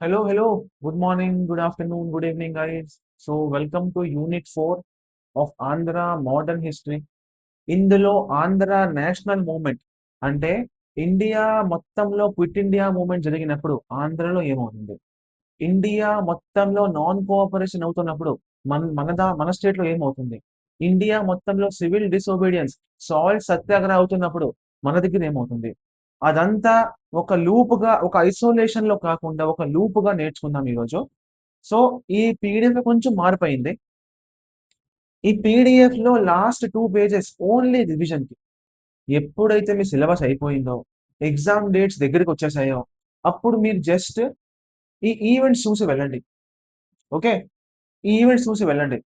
Hello, hello. Good morning, good afternoon, good evening, guys. So, welcome to Unit 4 of Andhra Modern History. ఇందులో Andhra national movement అంటే India మొత్తంలో quit India moment జరిగినప్పుడు ఆంధ్రలో ఏమవుతుంది? India మొత్తంలో non cooperation అవుతున్నప్పుడు మన స్టేట్ లో ఏమవుతుంది? ఇండియా మొత్తంలో సివిల్ డిసోబీడియన్స్ సాల్ట్ సత్యాగ్రహ అవుతున్నప్పుడు మన దగ్గర ఏమవుతుంది? అదంతా ఒక లూప్ గా ఒక ఐసోలేషన్ లో కాకుండా ఒక లూప్ గా నేర్చుకుందాం ఈరోజు. సో ఈ పీడిఎఫ్ కొంచెం మారిపోయింది. ఈ పీడిఎఫ్ లో లాస్ట్ 2 పేజెస్ ఓన్లీ రివిజన్ కి. ఎప్పుడైతే మీ సిలబస్ అయిపోయిందో, ఎగ్జామ్ డేట్స్ దగ్గరికి వచ్చేసాయో, అప్పుడు మీరు జస్ట్ ఈ ఈవెంట్స్ చూసి వెళ్ళండి. ఓకే, ఈ ఈవెంట్స్ చూసి వెళ్ళండి.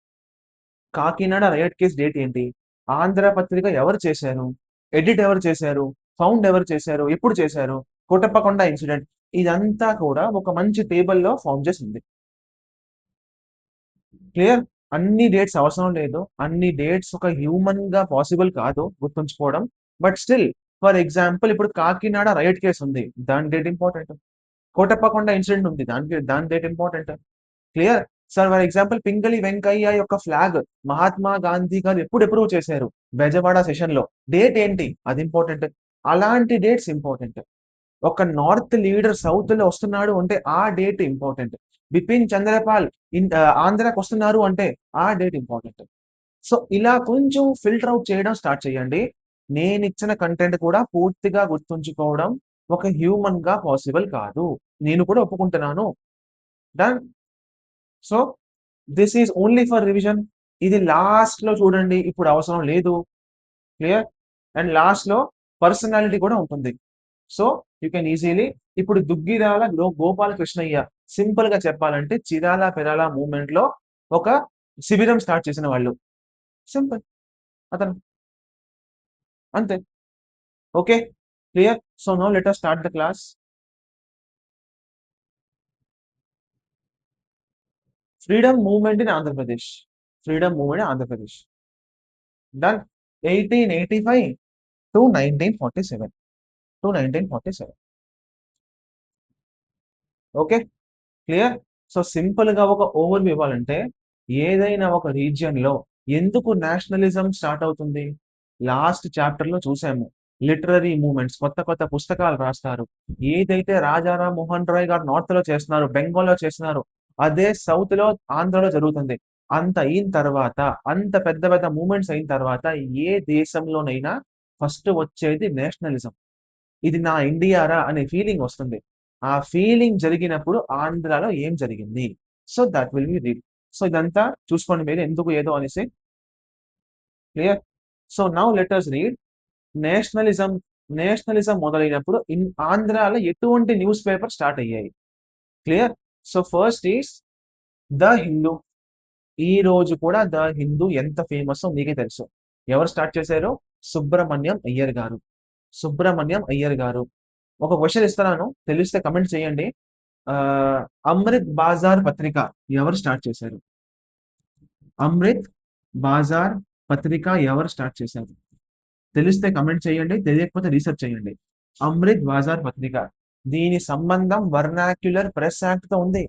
కాకినాడ రైట్ కేస్ డేట్ ఏంటి? ఆంధ్ర పత్రిక ఎవరు చేశారు? ఎడిట్ ఎవరు చేశారు? ఫౌండ్ ఎవరు చేశారు? ఎప్పుడు చేశారు? కోటప్పకొండ ఇన్సిడెంట్. ఇదంతా కూడా ఒక మంచి టేబుల్లో ఫామ్ చేసి ఉంది. క్లియర్? అన్ని డేట్స్ అవసరం లేదు. అన్ని డేట్స్ ఒక హ్యూమన్ గా పాసిబుల్ కాదు గుర్తుంచుకోవడం. బట్ స్టిల్ ఫర్ ఎగ్జాంపుల్ ఇప్పుడు కాకినాడ రైట్ కేసు ఉంది, దాని డేట్ ఇంపార్టెంట్. కోటప్పకొండ ఇన్సిడెంట్ ఉంది, దాని date important. Clear? Sir for example Pingali Venkaiah యొక్క ఫ్లాగ్ మహాత్మా గాంధీ గారు ఎప్పుడు అప్రూవ్ చేశారు? బెజవాడ సెషన్ లో. డేట్ ఏంటి? అది ఇంపార్టెంట్. అలాంటి డేట్స్ ఇంపార్టెంట్. ఒక నార్త్ లీడర్ సౌత్ లో వస్తున్నాడు అంటే ఆ డేట్ ఇంపార్టెంట్. బిపిన్ చంద్రపాల్ ఆంధ్రాకి వస్తున్నారు అంటే ఆ డేట్ ఇంపార్టెంట్. సో ఇలా కొంచెం ఫిల్టర్ అవుట్ చేయడం స్టార్ట్ చేయండి. నేను ఇచ్చిన కంటెంట్ కూడా పూర్తిగా గుర్తుంచుకోవడం ఒక హ్యూమన్ గా పాసిబుల్ కాదు. నేను కూడా ఒప్పుకుంటున్నాను. Done. So this is only for revision. ఇది లాస్ట్ లో చూడండి, ఇప్పుడు అవసరం లేదు. క్లియర్? అండ్ లాస్ట్ లో పర్సనాలిటీ కూడా ఉంటుంది. So you can easily. ఇప్పుడు దుగ్గిరాల గోపాల కృష్ణయ్య, సింపుల్ గా చెప్పాలంటే చిరాల పెరాల మూవ్మెంట్ లో ఒక శిబిరం స్టార్ట్ చేసిన వాళ్ళు. సింపుల్. అతను అంతే. Okay, clear? So no let us start the class. Freedom movement in Andhra Pradesh. Freedom movement Andhra Pradesh. Done. 1885 to 1947. To 1947. Okay, clear? So simple గా ఒక ఓవర్ ఇవ్వాలంటే ఏదైనా ఒక రీజియన్ లో ఎందుకు నేషనలిజం స్టార్ట్ అవుతుంది? లాస్ట్ చాప్టర్ లో చూసాము. లిటరరీ మూవ్మెంట్స్, కొత్త కొత్త పుస్తకాలు రాస్తారు. ఏదైతే రాజారాం మోహన్ రాయ్ గారు నార్త్ లో చేస్తున్నారు, బెంగాల్లో చేస్తున్నారు, అదే సౌత్ లో ఆంధ్రలో జరుగుతుంది. అంత అయిన తర్వాత, అంత పెద్ద పెద్ద మూవ్మెంట్స్ అయిన తర్వాత ఏ దేశంలోనైనా ఫస్ట్ వచ్చేది నేషనలిజం. ఇది నా ఇండియారా అనే ఫీలింగ్ వస్తుంది. ఆ ఫీలింగ్ జరిగినప్పుడు ఆంధ్రాలో ఏం జరిగింది? So that will be read. సో ఇదంతా చూసుకోండి మీరు, ఎందుకు ఏదో అనేసి. క్లియర్? So now let us read. Nationalism. Nationalism మొదలైనప్పుడు ఆంధ్రాలో ఎటువంటి న్యూస్ పేపర్ స్టార్ట్ అయ్యాయి? Clear? So first is the Hindu. ఈ రోజు కూడా ద హిందూ ఎంత ఫేమస్ మీకే తెలుసు. ఎవరు స్టార్ట్ చేశారు? సుబ్రహ్మణ్యం అయ్యర్ గారు. సుబ్రహ్మణ్యం అయ్యర్ గారు. ఒక క్వశ్చన్ ఇస్తున్నాను, తెలిస్తే కమెంట్ చేయండి. ఆ, అమృత్ బాజార్ పత్రిక ఎవరు స్టార్ట్ చేశారు? అమృత్ బాజార్ పత్రిక ఎవరు స్టార్ట్ చేశారు? తెలిస్తే కమెంట్ చేయండి, తెలియకపోతే రీసెర్చ్ చేయండి. అమృత్ బాజార్ పత్రిక. దీని సంబంధం వర్నాక్యులర్ ప్రెస్ యాక్ట్ తో ఉంది.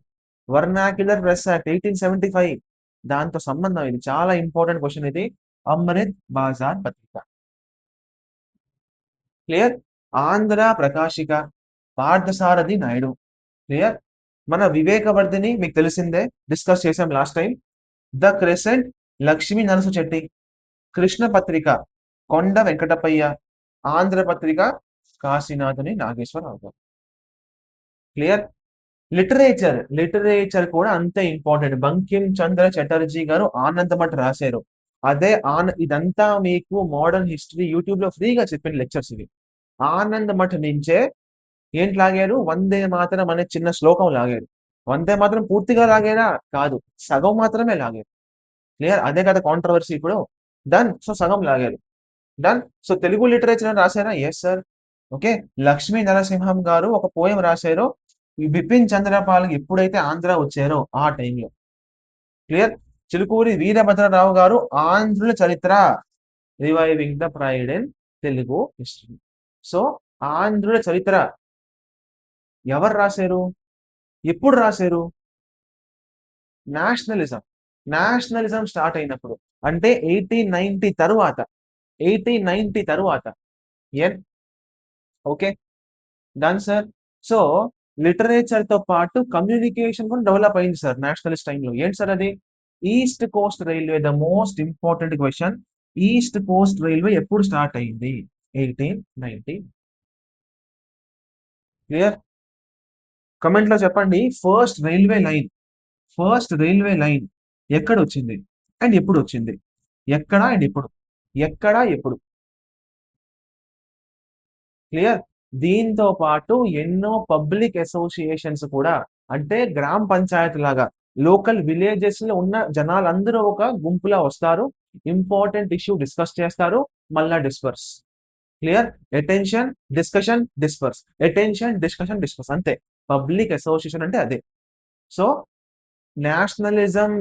వర్నాక్యులర్ ప్రెస్ యాక్ట్ 1875, దాంతో సంబంధం. ఇది చాలా ఇంపార్టెంట్ క్వశ్చన్ ఇది. అమృత్ బాజార్ పత్రిక. క్లియర్? ఆంధ్ర ప్రకాశిక పార్థసారథి నాయుడు. క్లియర్? మన వివేకవర్ధిని మీకు తెలిసిందే, డిస్కస్ చేసాం last time. The crescent Lakshmi Narasu Chetty. Krishna పత్రిక కొండ వెంకటపయ్య. ఆంధ్ర పత్రిక కాశీనాథుని నాగేశ్వరరావు గారు. క్లియర్? లిటరేచర్. లిటరేచర్ కూడా అంతే ఇంపార్టెంట్. బంకిం చంద్ర చటర్జీ గారు ఆనందమఠ రాశారు. అదే ఇదంతా మీకు మోడర్న్ హిస్టరీ యూట్యూబ్ లో ఫ్రీగా చెప్పిన లెక్చర్స్ ఇవి. ఆనందమఠ నుంచే ఏంటి లాగారు? వందే మాతరం అనే చిన్న శ్లోకం లాగారు. వందే మాత్రం పూర్తిగా లాగారా? కాదు, సగం మాత్రమే లాగారు. క్లియర్? అదే కదా కాంట్రవర్సీ ఇప్పుడు. డన్. సో సగం లాగారు. డన్. సో తెలుగు లిటరేచర్ అని రాశారా? Yes sir. Okay. Lakshmi Narasimham గారు ఒక పోయం రాశారు, ఈ బిపిన్ చంద్రపాల్ ఎప్పుడైతే ఆంధ్ర వచ్చారో ఆ టైంలో. క్లియర్? చిలుకూరి వీరభద్రరావు గారు ఆంధ్రుల చరిత్ర, reviving the pride in Telugu history. So ఆంధ్రుల చరిత్ర ఎవరు రాశారు? ఎప్పుడు రాశారు? నేషనలిజం. నేషనలిజం స్టార్ట్ అయినప్పుడు. అంటే 1890 తరువాత. 1890 తరువాత. ఎన్ ఓకే. Done sir. సో, లిటరేచర్‌తో పాటు కమ్యూనికేషన్ కూడా డెవలప్ అయింది సార్ నేషనలిస్ట్ టైమ్‌లో. ఏంటి సార్ అది? East coast railway the most important question. East coast railway ఎప్పుడు స్టార్ట్ అయింది? 1890. క్లియర్? కామెంట్‌లో చెప్పండి. ఫస్ట్ రైల్వే లైన్ ఎక్కడొచ్చింది? అండ్ ఎప్పుడొచ్చింది? ఎక్కడ అండ్ ఎప్పుడు? ఎక్కడ? ఎప్పుడు? క్లియర్? దీంతో పాటు ఎన్నో పబ్లిక్ అసోసియేషన్స్ కూడా, అంటే గ్రామ పంచాయతీ లాగా లోకల్ విలేజెస్ లో ఉన్న జనాలందరూ ఒక గుంపులా వస్తారు. ఇంపార్టెంట్ ఇష్యూ డిస్కస్ చేస్తారు. మళ్ళా disperse. Clear? Attention, discussion, disperse. Attention, discussion, disperse. అంతే. పబ్లిక్ అసోసియేషన్ అంటే అదే. సో నేషనలిజం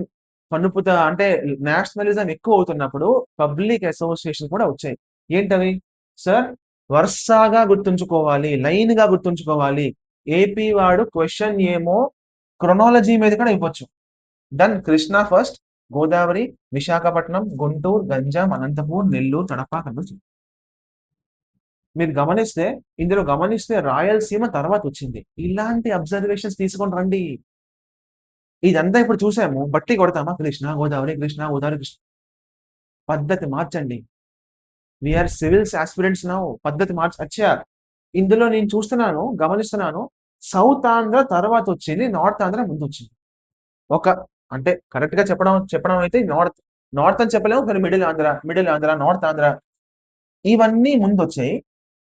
పనుపుత అంటే నేషనలిజం ఎక్కువ అవుతున్నప్పుడు పబ్లిక్ అసోసియేషన్ కూడా వచ్చాయి. ఏంటవి? సార్, వరుసగా గుర్తుంచుకోవాలి, లైన్ గా గుర్తుంచుకోవాలి. ఏపీ వాడు క్వశ్చన్ ఏమో క్రొనాలజీ మీద కూడా ఇవ్వచ్చు. Then Krishna first, Godavari, Visakhapatnam, Guntur, Ganjam, Anantapur, Nellore, Kadapa, Kurnool. మీరు గమనిస్తే, ఇందులో గమనిస్తే రాయలసీమ తర్వాత వచ్చింది. ఇలాంటి అబ్జర్వేషన్స్ తీసుకొని రండి. ఇదంతా ఇప్పుడు చూసాము. బట్టి కొడతామా? కృష్ణా గోదావరి, కృష్ణా గోదావరి, కృష్ణ. పద్ధతి మార్చండి. We are civils aspirants now. పద్ధతి అచ్చా, ఇందులో నేను చూస్తున్నాను, గమనిస్తున్నాను. సౌత్ ఆంధ్ర తర్వాత వచ్చింది, నార్త్ ఆంధ్ర ముందు వచ్చింది. ఒక అంటే కరెక్ట్ గా చెప్పడం చెప్పడం అయితే నార్త్ నార్త్ అని చెప్పలేము, కానీ మిడిల్ ఆంధ్ర, నార్త్ ఆంధ్ర, ఇవన్నీ ముందు వచ్చాయి.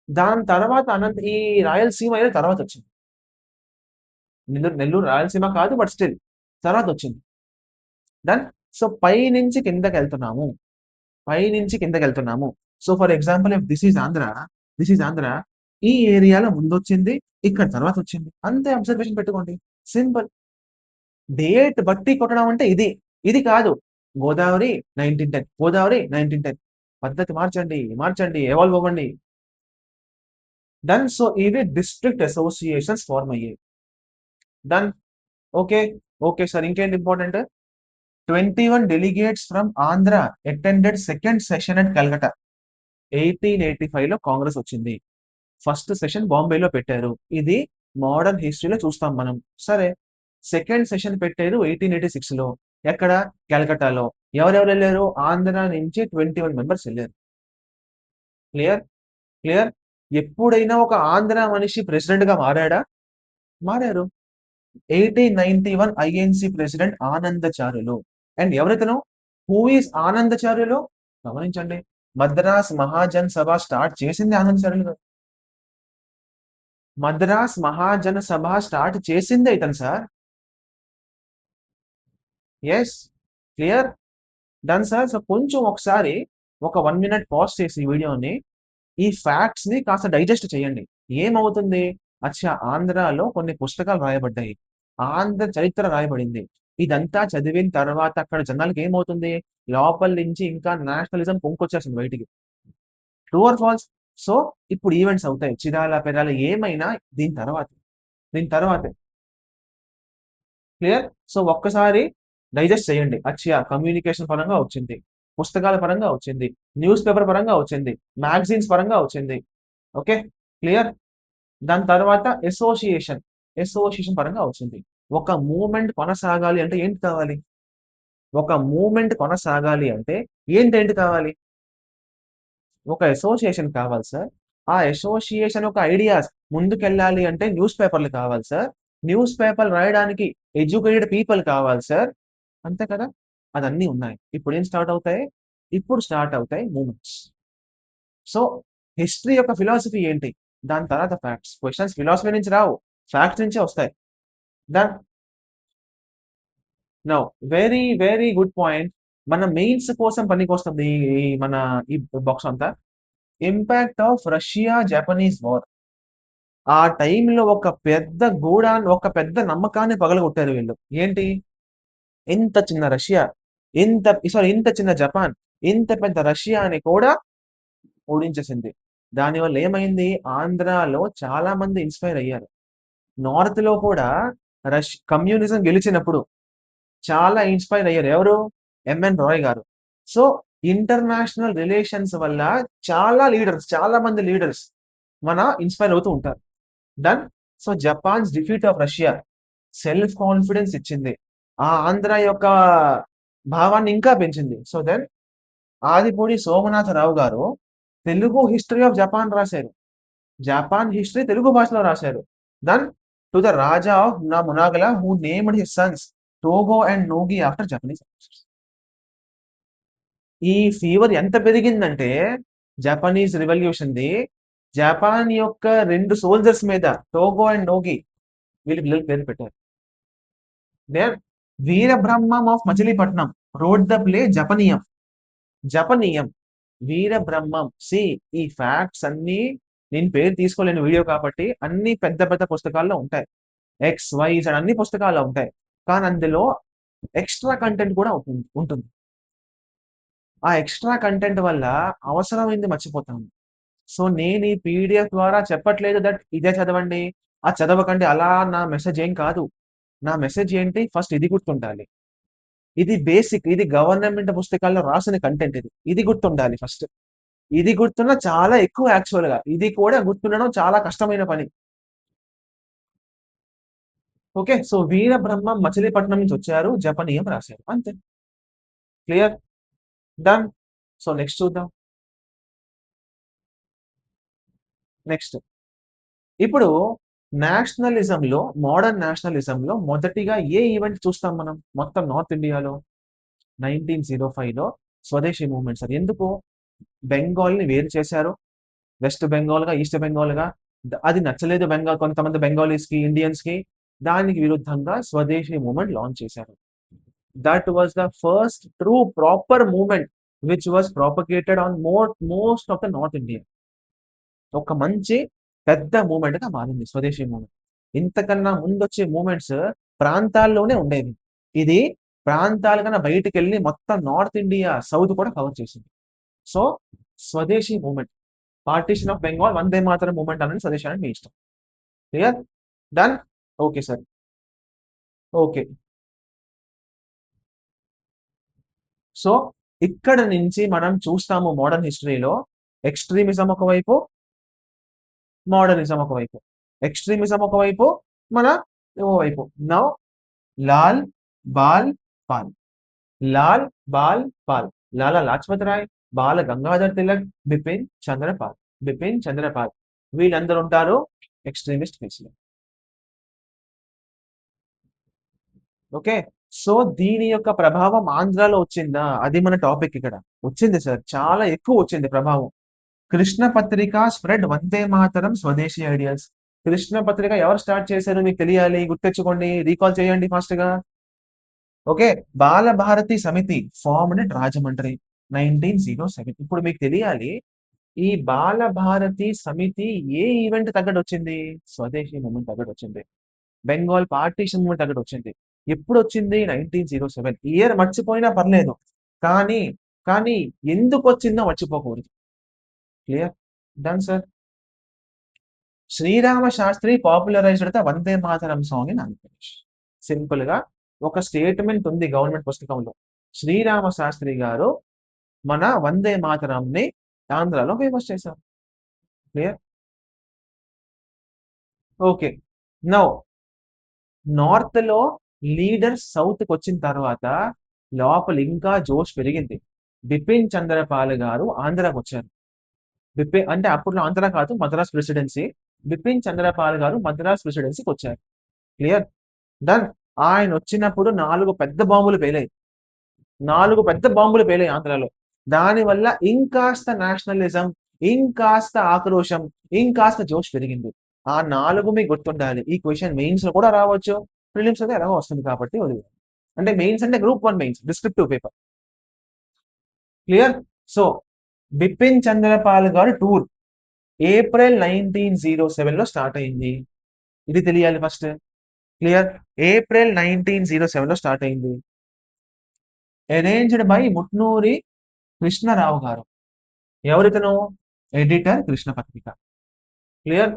దాని తర్వాత ఈ రాయలసీమ అనేది తర్వాత వచ్చింది. నెల్లూరు రాయలసీమ కాదు, బట్ స్టిల్ తర్వాత వచ్చింది. డన్. సో పై నుంచి కిందకి వెళ్తున్నాము. పై నుంచి కిందకి వెళ్తున్నాము. So for example if this is Andhra, ఈ ఏరియాలో ముందొచ్చింది, ఇక్కడ తర్వాత వచ్చింది. అంతే, అబ్జర్వేషన్ పెట్టుకోండి. సింపుల్. డేట్ బట్టి కొట్టడం అంటే ఇది. ఇది కాదు. గోదావరి 1910, గోదావరి 1910. పద్ధతి మార్చండి, మార్చండి, ఎవాల్వ్ అవ్వండి. డన్. సో ఇవి డిస్ట్రిక్ట్ అసోసియేషన్స్ ఫార్మ్ అయ్యాయి. డన్. ఓకే. ఓకే సార్, ఇంకేంటి important? 21 delegates from Andhra attended second session at Calcutta. 1885 లో కాంగ్రెస్ వచ్చింది. ఫస్ట్ సెషన్ బాంబేలో పెట్టారు. ఇది మోడర్న్ హిస్టరీలో చూస్తాం మనం. సరే, సెకండ్ సెషన్ పెట్టారు 1886 లో. ఎక్కడ? కలకట్టాలో. ఎవరెవరు వెళ్ళారు? ఆంధ్ర నుంచి 21 మెంబర్స్ వెళ్ళారు. క్లియర్? క్లియర్? ఎప్పుడైనా ఒక ఆంధ్ర మనిషి ప్రెసిడెంట్ గా మారాడా? మారారు. 1891 ఐఎన్సి ప్రెసిడెంట్ ఆనందచార్యులు. అండ్ ఎవరితను? Who is Anandacharyulu? గమనించండి. మద్రాస్ మహాజన్ సభ స్టార్ట్ చేసింది ఆనందచార్యులు గారు. మద్రాస్ మహాజన సభ స్టార్ట్ చేసిందే ఇతను sir. Yes. Clear? Done sir. So కొంచెం ఒకసారి ఒక 1 minute పాజ్ చేసి ఈ వీడియోని, ఈ ఫ్యాక్ట్స్ ని కాస్త డైజెస్ట్ చేయండి. ఏమవుతుంది? అచ్చా, ఆంధ్రాలో కొన్ని పుస్తకాలు రాయబడ్డాయి. ఆంధ్ర చరిత్ర రాయబడింది. ఇదంతా చదివిన తర్వాత అక్కడ జనాలకి ఏమవుతుంది? లోపల నుంచి ఇంకా నేషనలిజం పొంకొచ్చేస్తుంది బయటికి. True or false? సో ఇప్పుడు ఈవెంట్స్ అవుతాయి. చిరాల పెరాల ఏమైనా దీని తర్వాత, దీని తర్వాతే. క్లియర్? సో ఒక్కసారి డైజెస్ట్ చేయండి. అచ్చా, కమ్యూనికేషన్ పరంగా వచ్చింది, పుస్తకాల పరంగా వచ్చింది, న్యూస్ పేపర్ పరంగా వచ్చింది, మ్యాగజైన్స్ పరంగా వచ్చింది. ఓకే. క్లియర్? దాని తర్వాత అసోసియేషన్ పరంగా వచ్చింది. ఒక మూవ్‌మెంట్ కొనసాగాలి అంటే ఏంటి కావాలి? ఒక మూవ్‌మెంట్ కొనసాగాలి అంటే ఏంటేంటి కావాలి? ఒక అసోసియేషన్ కావాలి సార్. ఆ అసోసియేషన్ ఒక ఐడియాస్ ముందుకెళ్ళాలి అంటే న్యూస్ పేపర్‌లు కావాలి సార్. న్యూస్ పేపర్ రాయడానికి ఎడ్యుకేటెడ్ పీపుల్ కావాలి సార్. అంతే కదా! అదన్నీ ఉన్నాయి. ఇప్పుడేం స్టార్ట్ అవుతాయి? ఇప్పుడు స్టార్ట్ అవుతాయి మూవ్‌మెంట్స్. సో హిస్టరీ యొక్క ఫిలాసఫీ ఏంటి? దాని తర్వాత ఫ్యాక్ట్స్. క్వెషన్స్ ఫిలాసఫీ నుంచి రావు. ఫ్యాక్ట్స్ నుంచే వస్తాయి. Then now very very good point. మన మెయిన్స్ కోసం పనికొస్తుంది ఈ మన ఈ బాక్స్ అంతా. Impact of Russia Japanese war. ఆ టైంలో ఒక పెద్ద నమ్మకాన్ని పగలగొట్టారు వీళ్ళు. ఏంటి? ఇంత చిన్న రష్యా, ఇంత చిన్న జపాన్, ఇంత పెద్ద రష్యాని కూడా ఓడించేసింది. దానివల్ల ఏమైంది? ఆంధ్రాలో చాలా మంది ఇన్స్పైర్ అయ్యారు. నార్త్ లో కూడా కమ్యూనిజం గెలిచినప్పుడు చాలా ఇన్స్పైర్ అయ్యారు. ఎవరు? ఎంఎన్ రాయ్ గారు. సో ఇంటర్నేషనల్ రిలేషన్స్ వల్ల చాలా మంది లీడర్స్ మన ఇన్స్పైర్ అవుతూ ఉంటారు. Done. So Japan's defeat of Russia self confidence ఇచ్చింది. ఆ ఆంధ్ర యొక్క భావాన్ని ఇంకా పెంచింది. So then Adipudi Somanatharao garu Telugu history of Japan రాశారు. జపాన్ హిస్టరీ తెలుగు భాషలో రాశారు. Then to the Raja of Munagala who named his sons Togo and Nogi after Japanese. ఈ ఫీవర్ ఎంత పెరిగిందంటే జపనీస్ రివల్యూషన్ ది జపాన్ యొక్క 2 సోల్జర్స్ మీద టోగో అండ్ నోగి వీళ్ళ పిల్లలు పేరు పెట్టారు. There Veerabrahmam of Machilipatnam wrote the play Japaneeyam. Japaneeyam Veerabrahmam. See ఈ ఫ్యాక్ట్స్ అన్ని నేను పేరు తీసుకోలేని వీడియో కాబట్టి అన్ని పెద్ద పెద్ద పుస్తకాల్లో ఉంటాయి. ఎక్స్ వై జెడ్ అన్ని పుస్తకాల్లో ఉంటాయి. కానీ అందులో ఎక్స్ట్రా కంటెంట్ కూడా ఉంటుంది. ఆ ఎక్స్ట్రా కంటెంట్ వల్ల అవసరమైంది మర్చిపోతాము. సో నేను ఈ పీడిఎఫ్ ద్వారా చెప్పట్లేదు దట్ ఇదే చదవండి, ఆ చదవకండి, అలా నా మెసేజ్ ఏం కాదు. నా మెసేజ్ ఏంటి? ఫస్ట్ ఇది గుర్తుండాలి. ఇది బేసిక్. ఇది గవర్నమెంట్ పుస్తకాల్లో రాసిన కంటెంట్ ఇది. ఇది గుర్తుండాలి ఫస్ట్. ఇది గుర్తున్న చాలా ఎక్కువ యాక్చువల్ గా. ఇది కూడా గుర్తుండడం చాలా కష్టమైన పని. ఓకే. సో వీరబ్రహ్మం మచిలీపట్నం నుంచి వచ్చారు. జపనీయం రాశారు. అంతే. క్లియర్? డన్. సో నెక్స్ట్ చూద్దాం. నెక్స్ట్ ఇప్పుడు నేషనలిజంలో మోడర్న్ నేషనలిజంలో మొదటిగా ఏ ఈవెంట్ చూస్తాం మనం మొత్తం నార్త్ ఇండియాలో? 1905లో స్వదేశీ మూవ్మెంట్ సార్. ఎందుకు? బెంగాల్ని వేరు చేశారు. వెస్ట్ బెంగాల్గా, ఈస్ట్ బెంగాల్గా. అది నచ్చలేదు కొంతమంది బెంగాలీస్ కి, ఇండియన్స్ కి. దానికి విరుద్ధంగా స్వదేశీ మూవ్మెంట్ లాంచ్ చేశారు. That was the first true proper movement which was propagated on most of the north India. ఒక మంచి పెద్ద మూవ్మెంట్ గా మారింది స్వదేశీ మూవ్మెంట్. ఇంతకన్నా ముందొచ్చే మూవ్మెంట్స్ ప్రాంతాల్లోనే ఉండేవి. ఇది ప్రాంతాల కన్నా బయటికి వెళ్ళి మొత్తం నార్త్ ఇండియా సౌత్ కూడా కవర్ చేసింది. సో స్వదేశీ movement, partition of Bengal, Vande Mataram movement అనేది స్వదేశీ అనేది మీ ఇష్టం. Clear? Done. Okay sir. Okay. So ఇక్కడ నుంచి మనం చూస్తాము మోడర్న్ హిస్టరీలో ఎక్స్ట్రీమిజం ఒకవైపు, మోడర్నిజం ఒకవైపు. ఎక్స్ట్రీమిజం ఒకవైపు, మన ఓవైపు. నౌ లాల్ బాల్ పాల్. లాల్ బాల్ పాల్. లాలా లాజ్పత్ రాయ్, బాల గంగాధర్ తిలక్, బిపిన్ చంద్రపాల్. వీళ్ళందరూ ఉంటారు ఎక్స్ట్రీమిస్ట్ ఫేస్ లో. ఓకే. సో దీని యొక్క ప్రభావం ఆంధ్రాలో వచ్చిందా? అది మన టాపిక్ ఇక్కడ. వచ్చింది సార్, చాలా ఎక్కువ వచ్చింది ప్రభావం. కృష్ణ పత్రిక స్ప్రెడ్ వందే మాతరం స్వదేశీ ఐడియల్స్. కృష్ణ పత్రిక ఎవరు స్టార్ట్ చేశారు మీకు తెలియాలి, గుర్తెచ్చుకోండి, రీకాల్ చేయండి ఫాస్ట్ గా. ఓకే. బాల భారతి సమితి ఫార్మ్డ్ ఎట్ రాజమండ్రి 1907. ఇప్పుడు మీకు తెలియాలి, ఈ బాల భారతి సమితి ఏ ఈవెంట్ తగ్గట్టు వచ్చింది? స్వదేశీ మూమెంట్ తగ్గట్టు వచ్చింది. బెంగాల్ పార్టీషన్ మూమెంట్ తగ్గట్టు వచ్చింది. ఎప్పుడు వచ్చింది? 1907. ఇయర్ మర్చిపోయినా పర్లేదు, కానీ కానీ ఎందుకు వచ్చిందో మర్చిపోకూడదు. Clear? Done sir. Srirama Sastri popularized the Vande Mataram song in Andhra Pradesh. Simple గా ఒక స్టేట్మెంట్ ఉంది గవర్నమెంట్ పుస్తకంలో. శ్రీరామ శాస్త్రి గారు మన వందే మాతరం ని ఆంధ్రాలో ఫేమస్ చేశారు. క్లియర్? ఓకే. నౌ నార్త్ లో లీడర్ సౌత్ కి వచ్చిన తర్వాత లోపల ఇంకా జోష్ పెరిగింది. బిపిన్ చంద్రపాల్ గారు ఆంధ్రాకి వచ్చారు. బిపిన్ అంటే అప్పుడు ఆంధ్ర కాదు, మద్రాస్ ప్రెసిడెన్సీ. బిపిన్ చంద్రపాల్ గారు మద్రాస్ ప్రెసిడెన్సీకి వచ్చారు. క్లియర్? డన్. ఆయన వచ్చినప్పుడు 4 పెద్ద బాంబులు పేలాయి ఆంధ్రాలో. దానివల్ల ఇంకాస్త నేషనలిజం, ఇంకాస్త ఆక్రోశం, ఇంకాస్త జోష్ పెరిగింది. ఆ 4 మీకు గుర్తుండాలి. ఈ క్వశ్చన్ మెయిన్స్ లో కూడా రావచ్చు, ప్రిలిమ్స్ అయితే ఎలాగో వస్తుంది కాబట్టి వదిలేదు. అంటే మెయిన్స్ అంటే group 1 mains descriptive paper. Clear? So Bipin Chanderpaul గారు టూర్ ఏప్రిల్ 1907 లో స్టార్ట్ అయింది. ఇది తెలియాలి ఫస్ట్. క్లియర్? ఏప్రిల్ 1907 లో స్టార్ట్ అయింది. అరేంజ్డ్ బై ముట్నూరి కృష్ణరావు గారు. ఎవరితను? ఎడిటర్ కృష్ణ పత్రిక. క్లియర్?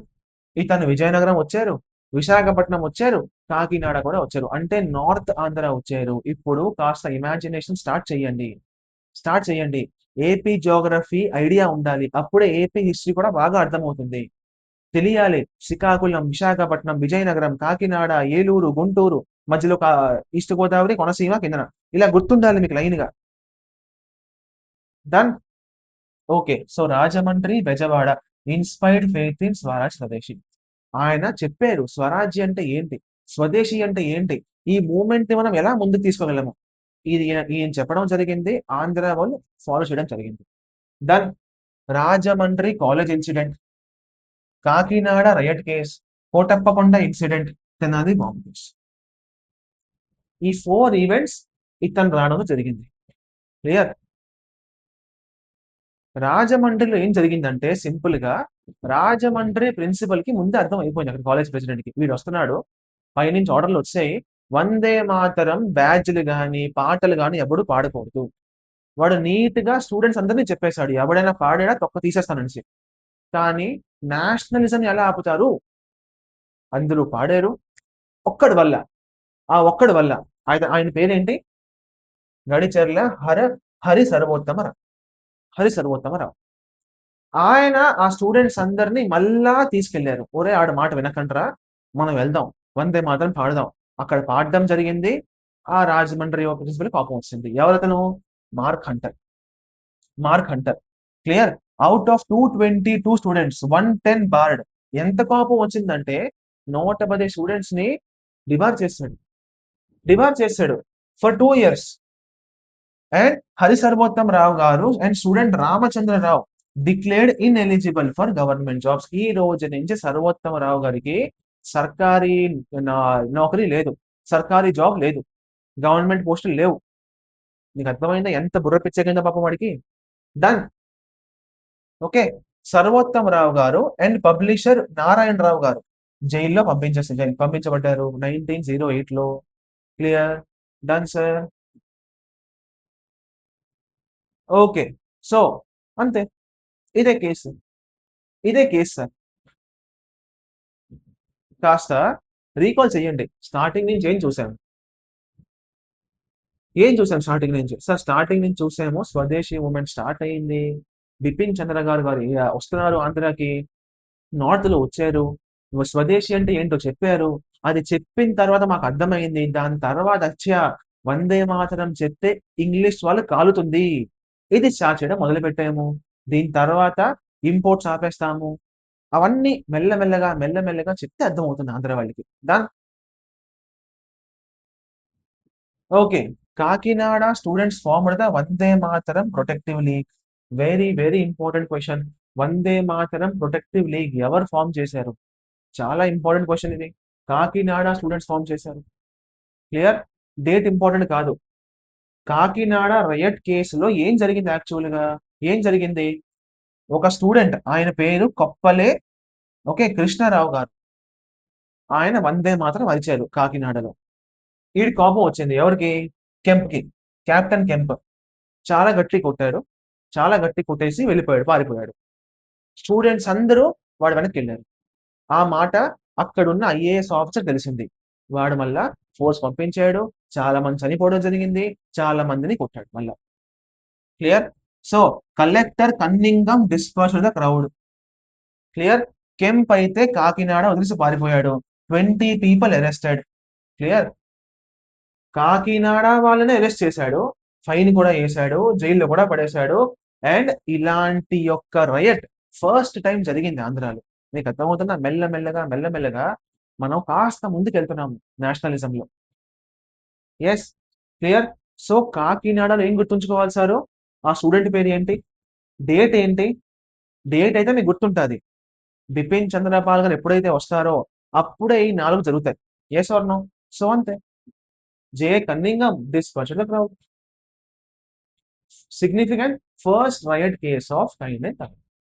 ఇతను విజయనగరం వచ్చారు. విశాఖపట్నం వచ్చారు, కాకినాడ కూడా వచ్చారు. అంటే నార్త్ ఆంధ్ర వచ్చారు. ఇప్పుడు కాస్త ఇమాజినేషన్ స్టార్ట్ చేయండి. ఏపీ జియోగ్రఫీ ఐడియా ఉండాలి. అప్పుడే ఏపీ హిస్టరీ కూడా బాగా అర్థమవుతుంది. తెలియాలి. శ్రీకాకుళం, విశాఖపట్నం, విజయనగరం, కాకినాడ, ఏలూరు, గుంటూరు, మధ్యలో ఈస్ట్ గోదావరి, కోనసీమ కిందన. ఇలా గుర్తుండాలి మీకు లైన్‌గా. Done. Okay. So Rajahmundry, Bezawada inspired faith in Swaraj స్వదేశీ. ఆయన చెప్పారు స్వరాజ్యం అంటే ఏంటి? స్వదేశీ అంటే ఏంటి? ఈ మూవ్‌మెంట్‌ని మనం ఎలా ముందుకు తీసుకెళ్ళగలము? ఇది ఈయన చెప్పడం జరిగింది. ఆంధ్ర వాళ్ళు ఫాలో చేయడం జరిగింది. Done. Rajahmundry college incident, Kakinada right case, Kotappakonda incident, Tenali bomb case. ఈ 4 ఈవెంట్స్ ఇతను రావడం జరిగింది. క్లియర్. రాజమండ్రిలో ఏం జరిగిందంటే సింపుల్ గా రాజమండ్రి ప్రిన్సిపల్ కి ముందే అర్థం అయిపోయింది అక్కడ కాలేజ్ ప్రెసిడెంట్ కి వీడు వస్తున్నాడు పైనుంచి ఆర్డర్లు వచ్చాయి. వందే మాతరం బ్యాడ్జ్లు గాని పాటలు గాని ఎవడు పాడకూడదు. వాడు నీట్ గా స్టూడెంట్స్ అందరినీ చెప్పేశాడు ఎవడైనా పాడాడా తొక్క తీసేస్తానని. కానీ నేషనలిజం ఎలా ఆపుతారు? అందరూ పాడారు. ఒక్కడి వల్ల ఒక్కడి వల్ల ఆయన పేరేంటి? గడిచెర్ల హరి సర్వోత్తమరావు. హరి సర్వోత్తమరావు. ఆయన ఆ స్టూడెంట్స్ అందరినీ మళ్ళా తీసుకెళ్లారు. ఒరే ఆడ మాట వినకండ్రా, మనం వెళ్దాం, వందే మాత్రం పాడదాం. అక్కడ పాడడం జరిగింది. ఆ రాజమండ్రి ప్రిన్సిపల్ కోపం వచ్చింది. ఎవరతను? Mark Hunter. Mark Hunter. Clear. Out of 222 students 110 barred. ఎంత కోపం వచ్చిందంటే 110 స్టూడెంట్స్ ని డిబార్ చేశాడు. For 2 years. And Hari Sarvottam Rao garu and student Ramachandrarao declared ineligible for government jobs. ఈ రోజు నుంచి సర్వోత్తమ రావు గారికి సర్కారీ నౌకరీ లేదు, సర్కారీ జాబ్ లేదు, గవర్నమెంట్ పోస్టులు లేవు. నీకు అర్థమైందా ఎంత బుర్ర పిచ్చకిందో పాపం వాడికి. Done. Okay. Sarvottama Rao garu and publisher Narayanarao garu జైల్లో పంపించబడ్డారు 1908లో. Clear. Done sir. Okay. So అంతే. ఇదే కేసు. సార్. కాస్త రీకాల్ చేయండి. స్టార్టింగ్ నుంచి ఏం చూసాం స్టార్టింగ్ నుంచి? సార్ స్టార్టింగ్ నుంచి చూసాము స్వదేశీ మూవ్‌మెంట్ స్టార్ట్ అయింది. బిపిన్ చంద్ర గారు వస్తున్నారు ఆంధ్రాకి. నార్త్ లో వచ్చారు. స్వదేశీ అంటే ఏంటో చెప్పారు. అది చెప్పిన తర్వాత మాకు అర్థమైంది. దాని తర్వాత అచ్చా వందే మాతరం చెప్తే ఇంగ్లీష్ వాళ్ళు కాలుతుంది. ఇది స్టార్ట్ చేయడం మొదలు పెట్టాము. దీని తర్వాత ఇంపోర్ట్స్ ఆపేస్తాము. అవన్నీ మెల్లమెల్లగా చెప్తే అర్థమవుతుంది ఆంధ్ర వాళ్ళకి. దాని okay. Kakinada students formed the Vande Mataram protective league. Very important question. Vande Mataram protective league ఎవరు ఫార్మ్ చేశారు? చాలా ఇంపార్టెంట్ క్వశ్చన్ ఇది. కాకినాడ స్టూడెంట్స్ ఫార్మ్ చేశారు. క్లియర్. డేట్ ఇంపార్టెంట్ కాదు. కాకినాడ రైట్ కేసులో ఏం జరిగింది యాక్చువల్ గా? ఏం జరిగింది? ఒక స్టూడెంట్ ఆయన పేరు కొప్పలే, ఓకే, కృష్ణారావు గారు. ఆయన వందే మాతరం అరిచారు కాకినాడలో. ఈడి కోపం వచ్చింది ఎవరికి? కెంప్‌కి. కెప్టెన్ కెంప్. చాలా గట్టి కొట్టాడు. చాలా గట్టి కొట్టేసి వెళ్ళిపోయాడు, పారిపోయాడు. స్టూడెంట్స్ అందరూ వాడి వెనక్కెళ్ళారు. ఆ మాట అక్కడున్న ఐఏఎస్ ఆఫీసర్ తెలిసింది. వాడు మళ్ళా ఫోర్స్ పంపించాడు. చాలా మంది చనిపోవడం జరిగింది. చాలా మందిని కొట్టాడు మళ్ళా. Clear. So collector Cunningham disperse the crowd. Clear. Kemp అయితే కాకినాడ వదిలిసి పారిపోయాడు. 20 పీపుల్ అరెస్టెడ్. క్లియర్. కాకినాడ వాళ్ళని అరెస్ట్ చేశాడు. ఫైన్ కూడా వేశాడు. జైల్లో కూడా పడేశాడు. అండ్ ఇలాంటి యొక్క రయట్ ఫస్ట్ టైం జరిగింది ఆంధ్రాలో. మీకు అర్థమవుతుందా? మెల్లమెల్లగా మనం కాస్త ముందుకు వెళ్తున్నాము నేషనలిజం లో. ఎస్. క్లియర్. సో కాకినాడలో ఏం గుర్తుంచుకోవాలి సారు? ఆ స్టూడెంట్ పేరు ఏంటి? డేట్ ఏంటి? డేట్ అయితే మీకు గుర్తుంటుంది. బిపిన్ చంద్రపాల్ గారు ఎప్పుడైతే వస్తారో అప్పుడే ఈ 4 జరుగుతాయి. Yes are no? సో అంతే. J Cunningham dispersion the crowd. Significant first riot case of kind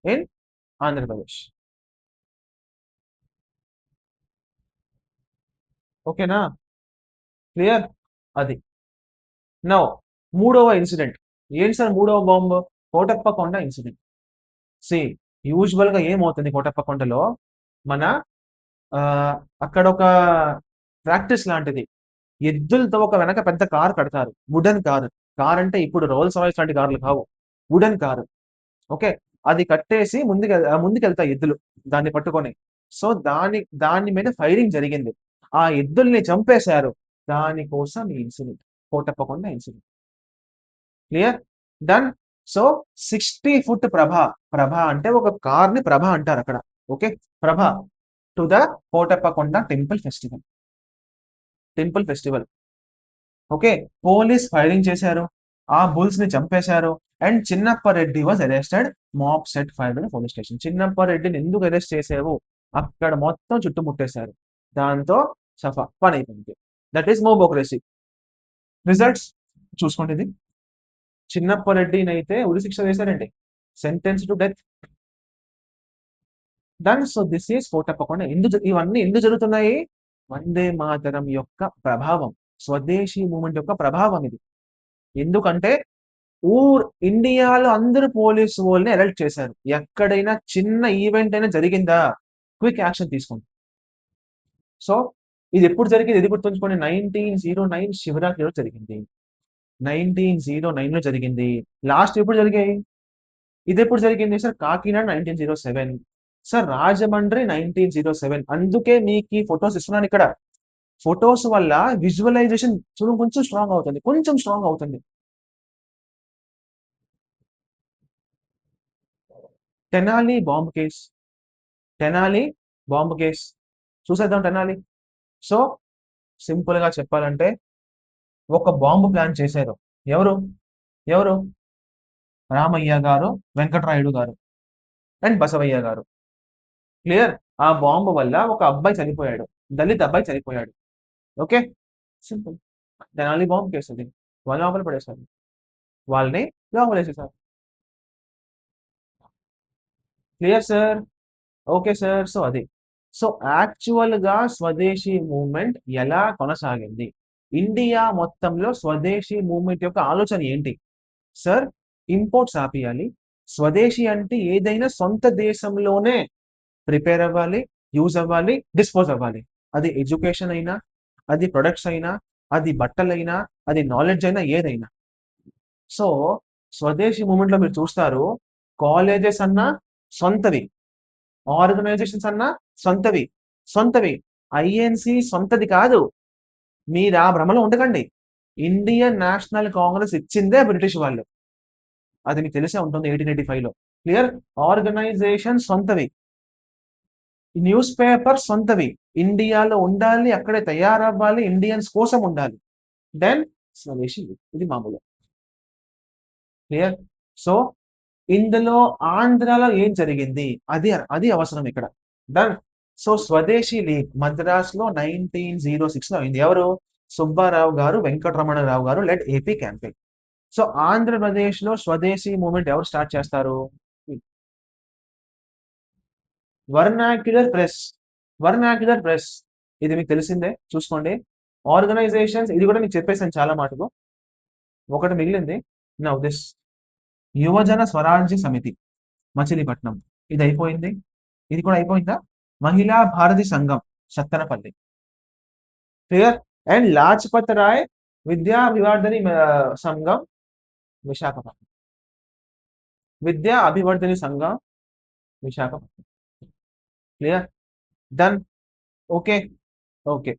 in Andhra Pradesh. ఓకేనా? క్లియర్. అది. నౌ మూడవ ఇన్సిడెంట్. ఏంటి సార్ మూడవ bomb? Kotappakonda incident. As usual గా ఏమవుతుంది కోటప్పకొండలో? మన ఆ, అక్కడ ఒక ప్రాక్టీస్ లాంటిది. ఎద్దులతో ఒక వెనక పెద్ద కార్ కడతారు, వుడెన్ కారు. కార్ అంటే ఇప్పుడు రోల్స్ రాయ్స్ లాంటి కార్లు కావు, వుడెన్ కారు. ఓకే, అది కట్టేసి ముందుకెళ్తాయి ఎద్దులు దాన్ని పట్టుకొని. సో దాని మీద ఫైరింగ్ జరిగింది, ఆ ఎద్దుల్ని చంపేశారు. దానికోసం ఈ incident, Kotappakonda incident. Clear, done. So 60 foot prabha, ప్రభ అంటే ఒక కార్ ని ప్రభ అంటారు అక్కడ. Okay, prabha to the Kotappakonda temple festival. Okay, police firing చేశారు, ఆ బుల్స్ ని చంపేశారు. And Chinnappa Reddy was arrested, mob set fire police station. Chinnappa రెడ్డిని ఎందుకు అరెస్ట్ చేసావు, అక్కడ మొత్తం చుట్టుముట్టేశారు. దాంతో సఫా పని అయిపోయింది. That is మోబోక్రసీ. రిజల్ట్స్ చూసుకోండి. ఇది చిన్నప్ప రెడ్డిని అయితే ఉరి శిక్ష వేశారండి, sentence to death. Done. So this is Kotappakonda. ఇవన్నీ ఎందుకు జరుగుతున్నాయి? వందే మాతరం యొక్క ప్రభావం, స్వదేశీ మూమెంట్ యొక్క ప్రభావం ఇది. ఎందుకంటే ఇండియాలో అందరూ పోలీసు వాళ్ళని అలర్ట్ చేశారు. ఎక్కడైనా చిన్న ఈవెంట్ అయినా జరిగిందా, క్విక్ యాక్షన్ తీసుకోండి. సో ఇది ఎప్పుడు జరిగింది, ఇది గుర్తుంచుకోండి. 1909 శివరాత్రి రోజు జరిగింది. 1909 లో జరిగింది. లాస్ట్ ఎప్పుడు జరిగాయి, ఇది ఎప్పుడు జరిగింది సార్? కాకినాడ 1907. సార్ రాజమండ్రి 1907. అందుకే మీకు ఈ ఫొటోస్ ఇస్తున్నాను ఇక్కడ. ఫొటోస్ వల్ల విజువలైజేషన్ కొంచెం స్ట్రాంగ్ అవుతుంది, కొంచెం స్ట్రాంగ్ అవుతుంది. Tenali bomb case, Tenali bomb case చూసేద్దాం. తెనాలి. సో సింపుల్ గా చెప్పాలంటే ఒక బాంబు ప్లాన్ చేశారు. ఎవరు ఎవరు రామయ్య గారు, వెంకటరాయుడు గారు అండ్ బసవయ్య గారు. క్లియర్. ఆ బాంబు వల్ల ఒక అబ్బాయి చనిపోయాడు, దళిత్ అబ్బాయి చనిపోయాడు. Okay, simple. Tenali bomb case అది. వాళ్ళ లోపల పడేశారు, వాళ్ళని లోపల వేసేసారు. Clear sir? Okay sir. So అది, సో యాక్చువల్ గా స్వదేశీ మూవ్మెంట్ ఎలా కొనసాగింది, ఇండియా మొత్తంలో స్వదేశీ మూవ్మెంట్ యొక్క ఆలోచన ఏంటి? సార్, ఇంపోర్ట్స్ ఆపియాలి. స్వదేశీ అంటే ఏదైనా సొంత దేశంలోనే ప్రిపేర్ అవ్వాలి, యూజ్ అవ్వాలి, డిస్పోజ్ అవ్వాలి. అది ఎడ్యుకేషన్ అయినా, అది ప్రొడక్ట్స్ అయినా, అది బట్టలైనా, అది నాలెడ్జ్ అయినా, ఏదైనా. సో స్వదేశీ మూవ్మెంట్ లో మీరు చూస్తారు, కాలేజెస్ అన్నా సొంతవి, ఆర్గనైజేషన్స్ అన్నా సొంతవి, సొంతవి. ఐఎన్సి సొంతది కాదు, మీరు ఆ భ్రమలో ఉండకండి. ఇండియన్ నేషనల్ కాంగ్రెస్ ఇచ్చిందే బ్రిటిష్ వాళ్ళు, అది మీకు తెలిసే ఉంటుంది 1885 లో. క్లియర్. ఆర్గనైజేషన్ సొంతవి, న్యూస్ పేపర్ సొంతవి, ఇండియాలో ఉండాలి, అక్కడే తయారవ్వాలి, ఇండియన్స్ కోసం ఉండాలి. దెన్ స్వదేశీ, ఇది మామూలు. క్లియర్. సో ఇందులో ఆంధ్రాలో ఏం జరిగింది, అది అది అవసరం ఇక్కడ. Done. So Swadeshi league Madras లో 1906 లో అయింది. ఎవరు? సుబ్బారావు గారు, వెంకటరమణరావు గారు led AP campaign. So Andhra Pradesh లో స్వదేశీ మూవ్మెంట్ ఎవరు స్టార్ట్ చేస్తారు? వర్నాక్యులర్ ప్రెస్, వర్నాక్యులర్ ప్రెస్, ఇది మీకు తెలిసిందే, చూసుకోండి. ఆర్గనైజేషన్స్, ఇది కూడా మీకు చెప్పేసాను చాలా మటుకు. ఒకటి మిగిలింది. నౌ దిస్ యువజన స్వరాజ్య సమితి, మచిలీపట్నం, ఇది అయిపోయింది. ఇది కూడా అయిపోయిందా? మహిళా భారతి సంఘం, సత్తెనపల్లి. క్లియర్. అండ్ లాజ్పత్ రాయ్ విద్యా అభివర్ధని సంఘం, విశాఖపట్నం. విద్యా అభివర్ధని సంఘం, Visakhapatnam. Clear. Done. Okay. Okay.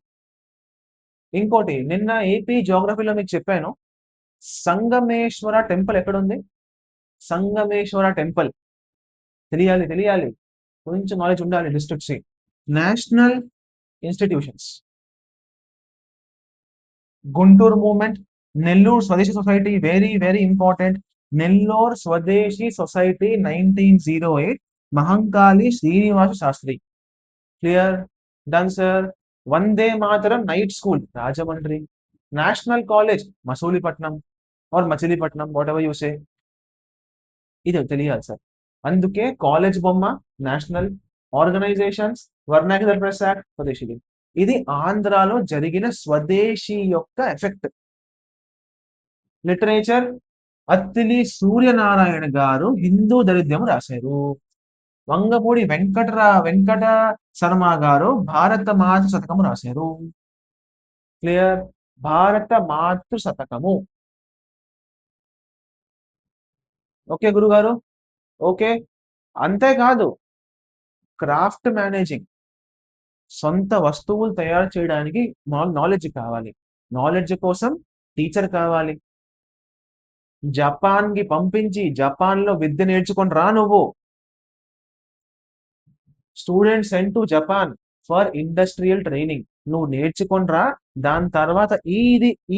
ఇంకోటి, నిన్న ఏపీ జోగ్రఫీలో మీకు చెప్పాను, సంగమేశ్వర టెంపుల్ ఎక్కడుంది? సంగమేశ్వర టెంపుల్ తెలియాలి, తెలియాలి, కొంచెం నాలెడ్జ్ ఉండాలి. Districts, national institutions, Guntur movement, Nellore swadeshi society, very very important. Nellore swadeshi society 1908, Mahankali Srinivasa Sastri. Clear. Done sir. Vande Mataram night school, Rajahmundry. National college, Masulipatnam or Machilipatnam, whatever you say. ఇది తెలియాలి సార్. అందుకే కాలేజ్ బొమ్మ national, organisations vernacular press act, swadeshi. ఇది ఆంధ్రాలో జరిగిన స్వదేశీ యొక్క ఎఫెక్ట్. లిటరేచర్, అత్తిలి సూర్యనారాయణ గారు హిందూ దరిద్రం రాశారు. వంగపూడి వెంకట శర్మ గారు భారత మాత శతకము రాశారు. క్లియర్. భారత మాతృ శతకము. ఓకే గురుగారు. ఓకే. అంతేకాదు క్రాఫ్ట్ మేనేజింగ్, సొంత వస్తువులు తయారు చేయడానికి నాలెడ్జ్ కావాలి. నాలెడ్జ్ కోసం టీచర్ కావాలి. జపాన్ కి పంపించి జపాన్ లో విద్య నేర్చుకొని రా నువ్వు. Student sent to Japan for industrial training. నువ్వు నేర్చుకొని రా. దాని తర్వాత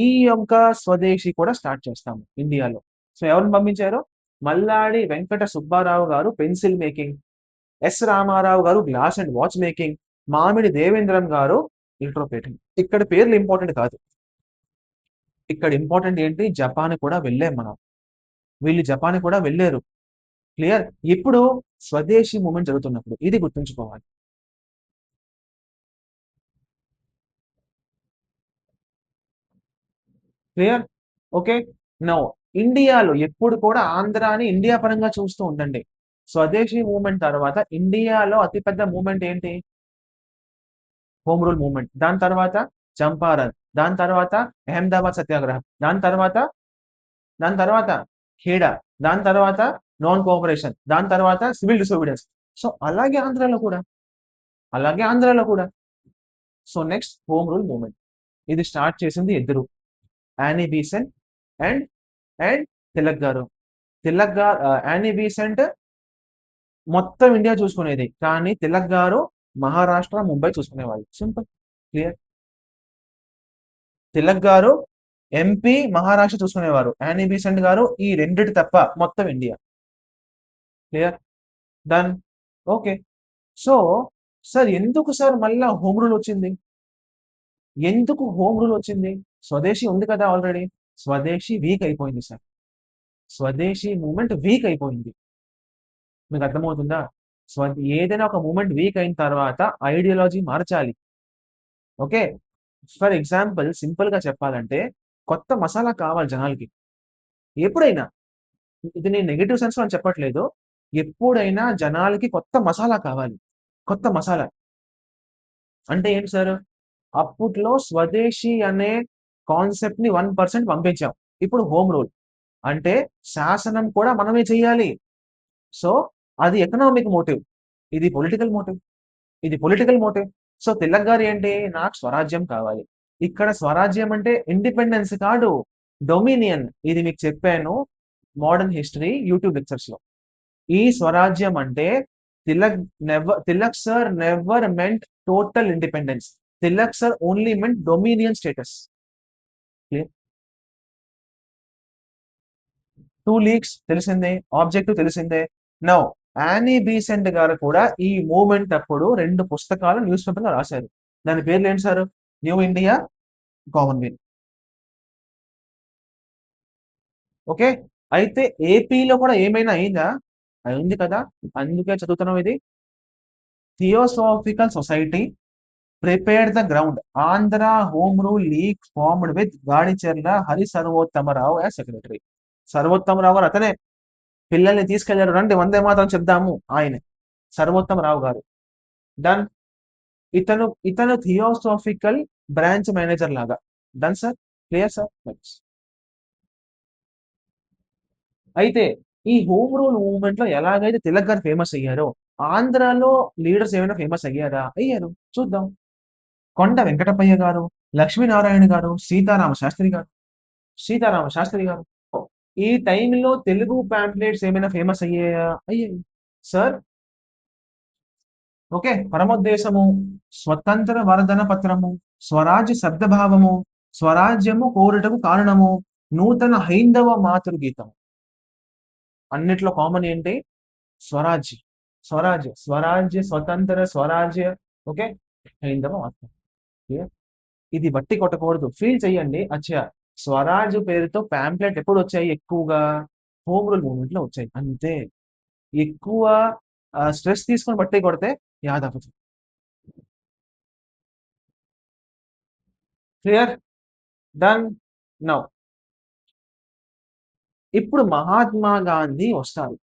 ఈ యొక్క స్వదేశీ కూడా స్టార్ట్ చేస్తాము ఇండియాలో. సో ఎవరిని పంపించారు? మల్లాడి వెంకట సుబ్బారావు గారు పెన్సిల్ మేకింగ్, ఎస్ రామారావు గారు గ్లాస్ అండ్ వాచ్ మేకింగ్, మామిడి దేవేంద్రన్ గారు ఇంట్రోపేటింగ్. ఇక్కడ పేర్లు ఇంపార్టెంట్ కాదు. ఇక్కడ ఇంపార్టెంట్ ఏంటి? జపాన్ కూడా వెళ్ళాం మనం. వీళ్ళు జపాన్ కూడా వెళ్ళారు. క్లియర్. ఇప్పుడు స్వదేశీ మూమెంట్ జరుగుతున్నప్పుడు ఇది గుర్తుంచుకోవాలి. క్లియర్. ఓకే. నౌ ఇండియాలో ఎప్పుడు కూడా ఆంధ్రాని ఇండియా పరంగా చూస్తూ ఉండండి. స్వదేశీ మూవ్మెంట్ తర్వాత ఇండియాలో అతిపెద్ద మూవ్మెంట్ ఏంటి? Home rule movement. దాని తర్వాత చంపారన్, దాని తర్వాత అహ్మదాబాద్ సత్యాగ్రహం, దాని తర్వాత ఖేడా, దాని తర్వాత నాన్ కోఆపరేషన్, దాని తర్వాత సివిల్ డిసోబీడియన్స్. సో అలాగే ఆంధ్రాలో కూడా. So next home rule movement. ఇది స్టార్ట్ చేసింది ఇద్దరు, Annie Besant and and Tilak garu. Annie Besant మొత్తం ఇండియా చూసుకునేది, కానీ తిలక్ గారు మహారాష్ట్ర ముంబై చూసుకునేవాళ్ళు. సింపుల్. క్లియర్. తిలక్ గారు ఎంపీ మహారాష్ట్ర చూసుకునేవారు, యానీ బీసెంట్ గారు ఈ రెండిటి తప్ప మొత్తం India. Clear. Done. Okay. So sir ఎందుకు సార్ మళ్ళా హోమ్ రూల్ వచ్చింది? ఎందుకు హోమ్ రూల్ వచ్చింది? స్వదేశీ ఉంది కదా ఆల్రెడీ. స్వదేశీ వీక్ అయిపోయింది సార్. స్వదేశీ మూమెంట్ వీక్ అయిపోయింది. మీకు అర్థమవుతుందా? స్వ ఏదైనా ఒక మూమెంట్ వీక్ అయిన తర్వాత ఐడియాలజీ మార్చాలి. ఓకే. ఫర్ ఎగ్జాంపుల్ సింపుల్ గా చెప్పాలంటే కొత్త మసాలా కావాలి జనాలకి. ఎప్పుడైనా, ఇది నేను నెగటివ్ సెన్స్ లో అని చెప్పట్లేదు. ఎప్పుడైనా జనాలకి కొత్త మసాలా కావాలి. కొత్త మసాలా అంటే ఏంటి సార్? అప్పట్లో స్వదేశీ అనే కాన్సెప్ట్ ని 1% పంపించాం. ఇప్పుడు హోమ్ రూల్ అంటే శాసనం కూడా మనమే చేయాలి. సో అది ఎకనామిక్ మోటివ్, ఇది పొలిటికల్ మోటివ్. సో తిలక్ గారు ఏంటి? నాకు స్వరాజ్యం కావాలి. ఇక్కడ స్వరాజ్యం అంటే ఇండిపెండెన్స్ కాదు, డొమినియన్. ఇది మీకు చెప్పాను మోడర్న్ హిస్టరీ యూట్యూబ్ లెక్చర్స్ లో. ఈ స్వరాజ్యం అంటే Tilak sir never meant total independence. Tilak sir only meant dominion status. 2 leagues తెలిసిందే, ఆబ్జెక్టివ్ తెలిసిందే. నౌ యానీ బీసెంట్ గారు కూడా ఈ మూమెంట్ అప్పుడు 2 పుస్తకాలు న్యూస్ పేపర్ లో రాశారు. దాని పేర్లు ఏంటి sir? New India, Commonwealth. Okay. అయితే ఏపీలో కూడా ఏమైనా అయిందా? అయింది కదా. అందుకే చదువుతున్నాం ఇది. Theosophical society prepared the ground. Andhra home rule league formed with Gadicherla Hari Sarvottama Rao as secretary. Sarvottama Rao గారు అతనే పిల్లల్ని తీసుకెళ్లారు, రండి వందే మాత్రం చెప్దాము, ఆయన సర్వోత్తమరావు గారు. డన్. ఇతను థియోసాఫికల్ బ్రాంచ్ మేనేజర్ లాగా. Done sir. Clear sir. అయితే ఈ హోమ్ రూల్ మూవ్మెంట్ లో ఎలాగైతే తిలక్ గారు ఫేమస్ అయ్యారో, ఆంధ్రాలో లీడర్స్ ఏమైనా ఫేమస్ అయ్యారా? అయ్యారు. చూద్దాం. కొండ వెంకటప్పయ్య గారు, లక్ష్మీనారాయణ గారు, సీతారామ శాస్త్రి గారు. ఈ టైంలో తెలుగు పాంప్లెట్స్ ఏమైనా ఫేమస్ అయ్యాయా? అయ్యాయి సార్. ఓకే. పరమోద్దేశము, స్వతంత్ర వరదన పత్రము, స్వరాజ్య శబ్దభావము, స్వరాజ్యము కోరుటకు కారణము, నూతన హైందవ మాతృగీతం. అన్నిట్లో కామన్ ఏంటి? స్వరాజ్య. స్వరాజ్య స్వతంత్ర స్వరాజ్య. ఓకే. హైందవ మాతృ. ఇది బట్టి కొట్టకూడదు, ఫీల్ చెయ్యండి. అచ్చా, స్వరాజ్ పేరుతో పాంప్లెట్ ఎప్పుడు వచ్చాయి ఎక్కువగా? హోమ్ రూల్ మూవ్మెంట్ లో వచ్చాయి అంతే. ఎక్కువ స్ట్రెస్ తీసుకొని బట్టి కొడితే యాదవ్. క్లియర్. డన్. నౌ ఇప్పుడు మహాత్మా గాంధీ వస్తారు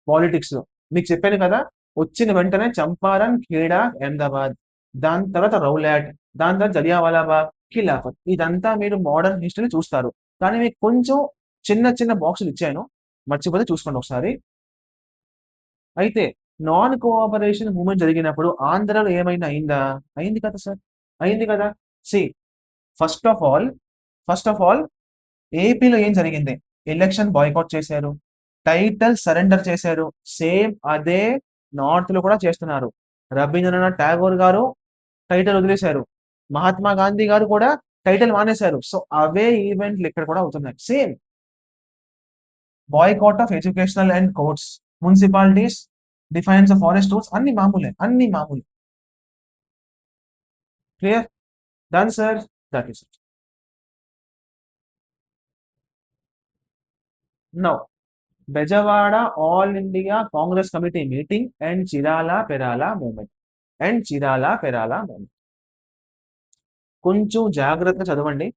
పాలిటిక్స్ లో. మీకు చెప్పాను కదా, వచ్చిన వెంటనే చంపారన్, ఖేడా, అహ్మదాబాద్. దాని తర్వాత రౌలాట్, దాని తర్వాత జలియావాలా బాగ్, ఖిలాఫత్. ఇదంతా మీరు మోడర్న్ హిస్టరీ చూస్తారు. కానీ మీకు కొంచెం చిన్న చిన్న బాక్సులు ఇచ్చాను. మర్చిపోతే చూసుకోండి ఒకసారి. అయితే నాన్ కోఆపరేషన్ మూవ్‌మెంట్ జరిగినప్పుడు ఆంధ్రాలో ఏమైనా అయిందా? అయింది కదా సార్! అయింది కదా! See first of all, first of all ఏపీలో ఏం జరిగింది? ఎలక్షన్ బాయ్‌కాట్ చేశారు. టైటిల్ సరెండర్ చేశారు. సేమ్ అదే నార్త్‌లో కూడా చేస్తున్నారు. రవీంద్రనాథ్ ఠాగూర్ గారు టైటిల్ వదిలేశారు. మహాత్మా గాంధీ గారు కూడా టైటిల్ మానేశారు. సో, అవే ఈవెంట్లు ఇక్కడ కూడా అవుతున్నాయి. Same boycott of educational and courts, municipalities, defiance of forest rules అన్ని మామూలే. అన్ని మామూలే. Clear? Done sir. That is it. Now Bezawada all India Congress committee meeting and Chirala Perala movement. కొంచెం జాగ్రత్తగా చదవండి.